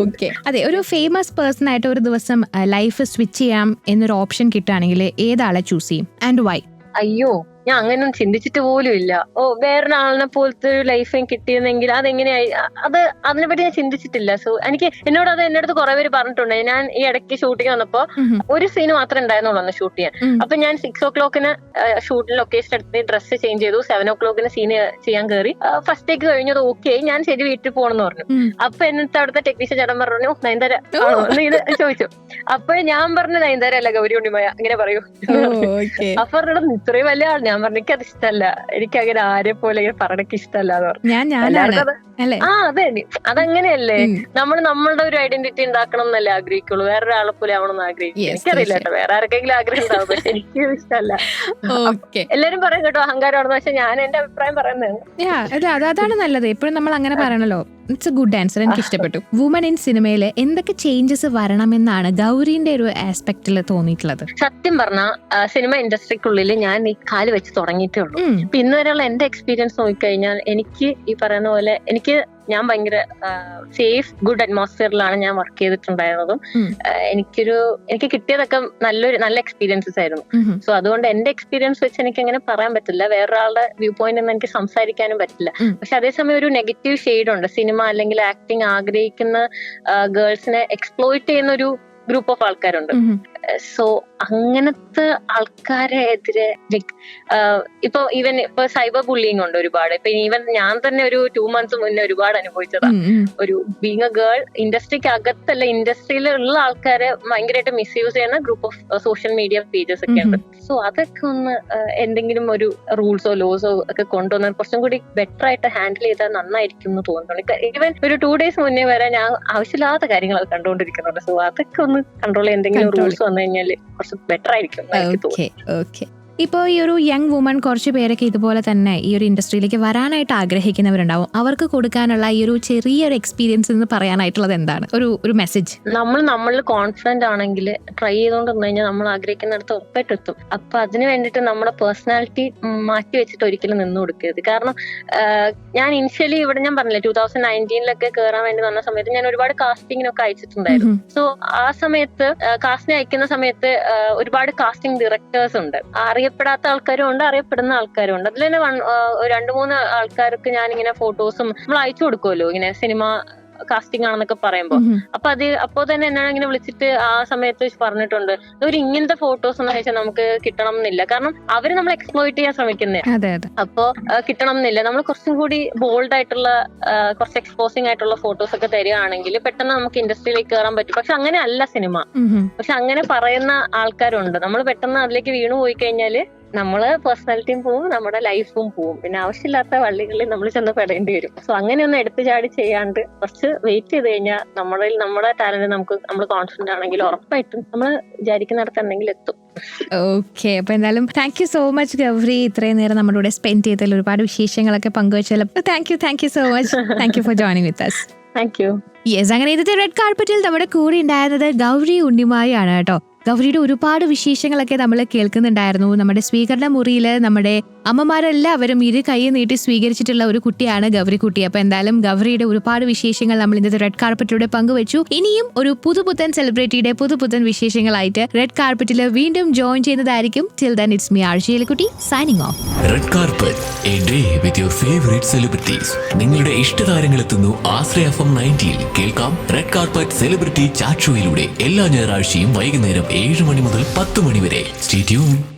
ഓക്കെ, അതെ, ഒരു ഫേമസ് പേഴ്സൺ ആയിട്ട് ഒരു ദിവസം ലൈഫ് സ്വിച്ച് ചെയ്യാം എന്നൊരു ഓപ്ഷൻ കിട്ടുകയാണെങ്കിൽ ഏതാളെ ചൂസ് ചെയ്യും ആൻഡ് വൈ? അയ്യോ, ഞാൻ അങ്ങനെയൊന്നും ചിന്തിച്ചിട്ട് പോലും ഇല്ല. വേറൊരാളിനെ പോലത്തെ ഒരു ലൈഫ് കിട്ടിയെന്നെങ്കിൽ അതെങ്ങനെയായി, അതിനെപ്പറ്റി ഞാൻ ചിന്തിച്ചിട്ടില്ല. സോ എന്നോട് എന്റെ അടുത്ത് കുറെ പേര് പറഞ്ഞിട്ടുണ്ട്. ഞാൻ ഈ ഇടയ്ക്ക് ഷൂട്ടിങ് വന്നപ്പോ ഒരു സീന് മാത്രമേ ഉണ്ടായിരുന്നുള്ളൂ അന്ന് ഷൂട്ട് ചെയ്യാൻ. അപ്പൊ ഞാൻ 6 o'clock ഷൂട്ടിന് ലൊക്കേഷൻ എടുത്ത് ഡ്രസ്സ് ചേഞ്ച് ചെയ്തു. 7 o'clock സീന് ചെയ്യാൻ കയറി. ഫസ്റ്റ് ടേക്ക് കഴിഞ്ഞത് ഓക്കെ, ഞാൻ ശരി വീട്ടിൽ പോകണമെന്ന് പറഞ്ഞു. അപ്പൊ എന്നിട്ട് അവിടുത്തെ ടെക്നീഷ്യൻ ചേട്ടൻ പറഞ്ഞു നയൻതാര ആണോ എന്ന് ഇത് ചോദിച്ചു. അപ്പൊ ഞാൻ പറഞ്ഞു നയൻതാര അല്ല ഗൗരി ഉണ്ണിമായ, ഇങ്ങനെ പറയൂ. അപ്പൊ പറഞ്ഞത് ഇത്രയും വലിയ ആൾ. ഞാൻ പറഞ്ഞു എനിക്കത് ഇഷ്ടമല്ല, എനിക്ക് അങ്ങനെ ആരെ പോലെ പറഞ്ഞക്ക് ഇഷ്ടമല്ല എന്ന് പറഞ്ഞു. അതെ, അതങ്ങനെയല്ലേ, നമ്മൾ നമ്മളുടെ ഒരു ഐഡന്റിറ്റി ഉണ്ടാക്കണം എന്നല്ലേ ആഗ്രഹിക്കുള്ളൂ. വേറൊരാളെ പോലെ ആവണമെന്ന് ആഗ്രഹിക്കും. എനിക്കറിയില്ല കേട്ടോ, വേറെ ആർക്കെങ്കിലും ആഗ്രഹം ഉണ്ടാവും, പക്ഷെ എനിക്ക് ഇഷ്ടമല്ല. എല്ലാരും പറയും കേട്ടോ അഹങ്കാരമാണെന്ന്, പക്ഷെ ഞാൻ എന്റെ അഭിപ്രായം പറയുന്നത് അതാണ് നല്ലത്. എപ്പോഴും നമ്മൾ അങ്ങനെ പറയണല്ലോ. ഇറ്റ്സ് എ ഗുഡ് ആൻസർ, എനിക്ക് ഇഷ്ടപ്പെട്ടു. വുമൺ ഇൻ സിനിമയില് എന്തൊക്കെ ചേഞ്ചസ് വരണമെന്നാണ് ഗൗരിന്റെ ഒരു ആസ്പെക്ടിൽ തോന്നിയിട്ടുള്ളത്? സത്യം പറഞ്ഞ സിനിമ ഇൻഡസ്ട്രിക്കുള്ളിൽ ഞാൻ ഈ കാല് വെച്ച് തുടങ്ങിയിട്ടേ ഉള്ളൂ. ഇന്ന് വരെയുള്ള എന്റെ എക്സ്പീരിയൻസ് നോക്കിക്കഴിഞ്ഞാൽ എനിക്ക് ഈ പറയുന്ന പോലെ ഞാൻ ഭയങ്കര സേഫ് ഗുഡ് അറ്റ്മോസ്ഫിയറിലാണ് ഞാൻ വർക്ക് ചെയ്തിട്ടുണ്ടായിരുന്നതും. എനിക്ക് കിട്ടിയതൊക്കെ നല്ല എക്സ്പീരിയൻസസ് ആയിരുന്നു. സോ അതുകൊണ്ട് എന്റെ എക്സ്പീരിയൻസ് വെച്ച് എനിക്ക് അങ്ങനെ പറയാൻ പറ്റില്ല. വേറൊരാളുടെ വ്യൂ പോയിന്റ് നിന്ന് എനിക്ക് സംസാരിക്കാനും പറ്റില്ല. പക്ഷെ അതേസമയം ഒരു നെഗറ്റീവ് ഷെയ്ഡ് ഉണ്ട്. സിനിമ അല്ലെങ്കിൽ ആക്ടിങ് ആഗ്രഹിക്കുന്ന ഗേൾസിനെ എക്സ്പ്ലോയിറ്റ് ചെയ്യുന്ന ഒരു ഗ്രൂപ്പ് ഓഫ് ആൾക്കാരുണ്ട്. സോ അങ്ങനത്തെ ആൾക്കാരെ എതിരെ ഇപ്പൊ സൈബർ ബുള്ളിങ് ഉണ്ട് ഒരുപാട്. ഈവൻ ഞാൻ തന്നെ ഒരു 2 months മുന്നേ ഒരുപാട് അനുഭവിച്ചതാണ്. ഒരു ബീങ് എ ഗേൾ ഇൻഡസ്ട്രിക്ക് അകത്തല്ല, ഇൻഡസ്ട്രിയിലുള്ള ആൾക്കാരെ ഭയങ്കരമായിട്ട് മിസ്യൂസ് ചെയ്യുന്ന group of social media pages ഒക്കെ ഉണ്ട്. സോ അതൊക്കെ ഒന്ന് എന്തെങ്കിലും ഒരു റൂൾസോ ലോസോ ഒക്കെ കൊണ്ടുവന്നാൽ കുറച്ചും കൂടി ബെറ്റർ ആയിട്ട് ഹാൻഡിൽ ചെയ്താൽ നന്നായിരിക്കും എന്ന് തോന്നുന്നുണ്ട്. ഈവൻ ഒരു 2 days മുന്നേ വരെ ഞാൻ ആവശ്യമില്ലാത്ത കാര്യങ്ങൾ കണ്ടുകൊണ്ടിരിക്കുന്നുണ്ട്. സോ അതൊക്കെ ഒന്ന് കൺട്രോൾ ചെയ്യാൻ എന്തെങ്കിലും റൂൾസ് വന്നു കഴിഞ്ഞാൽ കുറച്ച് ബെറ്റർ ആയിരിക്കും. ഇപ്പോൾ ഈ ഒരു യങ് വുമൺ കുറച്ച് പേരൊക്കെ ഇതുപോലെ തന്നെ ഈ ഒരു ഇൻഡസ്ട്രിയിലേക്ക് വരാനായിട്ട് ആഗ്രഹിക്കുന്നവരുണ്ടാവും. അവർക്ക് കൊടുക്കാനുള്ള ഈ ഒരു ചെറിയൊരു എക്സ്പീരിയൻസ് എന്ന് പറയാനായിട്ടുള്ളത് എന്താണ് ഒരു മെസ്സേജ്? നമ്മളിൽ കോൺഫിഡന്റ് ആണെങ്കിൽ ട്രൈ ചെയ്തുകൊണ്ട് വന്നു കഴിഞ്ഞാൽ നമ്മൾ ആഗ്രഹിക്കുന്നിടത്ത് ഉറപ്പായിട്ട് എത്തും. അപ്പൊ അതിന് വേണ്ടിയിട്ട് നമ്മുടെ പേഴ്സണാലിറ്റി മാറ്റി വെച്ചിട്ട് ഒരിക്കലും നിന്ന് കൊടുക്കരുത്. കാരണം ഞാൻ ഇനിഷ്യലി ഇവിടെ ഞാൻ പറഞ്ഞില്ലേ 2019 കയറാൻ വേണ്ടി വന്ന സമയത്ത് ഞാൻ ഒരുപാട് കാസ്റ്റിങ്ങിനൊക്കെ അയച്ചിട്ടുണ്ടായിരുന്നു. സോ ആ സമയത്ത് കാസ്റ്റിംഗ് അയക്കുന്ന സമയത്ത് ഒരുപാട് കാസ്റ്റിംഗ് ഡയറക്ടേഴ്സ് ഉണ്ട്. അറിയപ്പെടാത്ത ആൾക്കാരും ഉണ്ട്, അറിയപ്പെടുന്ന ആൾക്കാരും ഉണ്ട്. അതിൽ തന്നെ 2-3 ആൾക്കാർക്ക് ഞാനിങ്ങനെ ഫോട്ടോസും നമ്മൾ അയച്ചു കൊടുക്കുമല്ലോ ഇങ്ങനെ സിനിമ കാസ്റ്റിംഗ് ആണെന്നൊക്കെ പറയുമ്പോ. അപ്പോ തന്നെ എന്നാണ് ഇങ്ങനെ വിളിച്ചിട്ട് ആ സമയത്ത് പറഞ്ഞിട്ടുണ്ട് ഇങ്ങനത്തെ ഫോട്ടോസ് ഒന്നും അയച്ചാൽ നമുക്ക് കിട്ടണം എന്നില്ല. കാരണം അവര് നമ്മൾ എക്സ്പ്ലോയിറ്റ് ചെയ്യാൻ ശ്രമിക്കുന്നേ. അപ്പോ കിട്ടണം എന്നില്ല. നമ്മൾ കുറച്ചും കൂടി ബോൾഡ് ആയിട്ടുള്ള കുറച്ച് എക്സ്പോസിംഗ് ആയിട്ടുള്ള ഫോട്ടോസ് ഒക്കെ തരികയാണെങ്കിൽ പെട്ടെന്ന് നമുക്ക് ഇൻഡസ്ട്രിയിലേക്ക് കയറാൻ പറ്റും. പക്ഷെ അങ്ങനെ അല്ല സിനിമ. പക്ഷെ അങ്ങനെ പറയുന്ന ആൾക്കാരുണ്ട്. നമ്മൾ പെട്ടെന്ന് അതിലേക്ക് വീണു പോയി കഴിഞ്ഞാല് നമ്മള് പേഴ്സണാലിറ്റിയും പോവും, നമ്മുടെ ലൈഫും പോവും. പിന്നെ ആവശ്യമില്ലാത്ത വള്ളികളിൽ നമ്മൾ ചെന്ന് പെടേണ്ടി വരും. സോ അങ്ങനെയൊന്നും എടുത്തു ചാടി ചെയ്യാണ്ട് കുറച്ച് വെയിറ്റ് ചെയ്ത് കഴിഞ്ഞാൽ നമ്മുടെ ടാലന്റ് നമ്മൾ കോൺഫിഡന്റ് ആണെങ്കിൽ ഉറപ്പായിട്ടും നമ്മൾ വിചാരിക്കുന്നിടത്ത് എന്തെങ്കിലും എത്തും. ഓക്കെ, അപ്പൊ എന്തായാലും thank you so much Gauri. ഇത്രയും നേരം നമ്മുടെ കൂടെ സ്പെൻഡ് ചെയ്തതിൽ ഒരുപാട് വിശേഷങ്ങളൊക്കെ പങ്കുവച്ചാലും thank you so much. Thank you for joining with us. Thank you. Yes, അങ്ങനെ ഇന്നത്തെ റെഡ് കാർപ്പറ്റിൽ നമ്മുടെ കൂടെ ഉണ്ടായിരുന്നത് ഗൗരി ഉണ്ണിമായി ആണ് കേട്ടോ. ഗൗരിയുടെ ഒരുപാട് വിശേഷങ്ങളൊക്കെ നമ്മൾ കേൾക്കുന്നുണ്ടായിരുന്നു. നമ്മുടെ സ്വീകരണ മുറിയിൽ നമ്മുടെ അമ്മമാരെല്ലാവരും ഇരു കൈ നീട്ടി സ്വീകരിച്ചിട്ടുള്ള ഒരു കുട്ടിയാണ് ഗൗരിക്കുട്ടി. അപ്പൊ എന്തായാലും ഗൗരിയുടെ ഒരുപാട് വിശേഷങ്ങൾ നമ്മൾ ഇന്നത്തെ റെഡ് കാർപ്പറ്റിലൂടെ പങ്കുവച്ചു. ഇനിയും ഒരു പുതുപുത്തൻ സെലിബ്രിറ്റിയുടെ പുതുപുത്തൻ വിശേഷങ്ങളായിട്ട് റെഡ് കാർപ്പറ്റിൽ വീണ്ടും ജോയിൻ ചെയ്യുന്നതായിരിക്കും. Till then it's me RJ Elikutty signing off. Red carpet, A day with your favourite celebrities. നിങ്ങളുടെ ഇഷ്ടതാരങ്ങൾ എത്തുന്നു ആശ്രയ FM 90. കേൾക്കാം റെഡ് കാർപ്പറ്റ് സെലിബ്രിറ്റി ചാറ്റ് ഷോയിലൂടെ എല്ലാ ഞായറാഴ്ചയും വൈകുന്നേരം 7 മണി മുതൽ 10 മണി വരെ. Stay tune.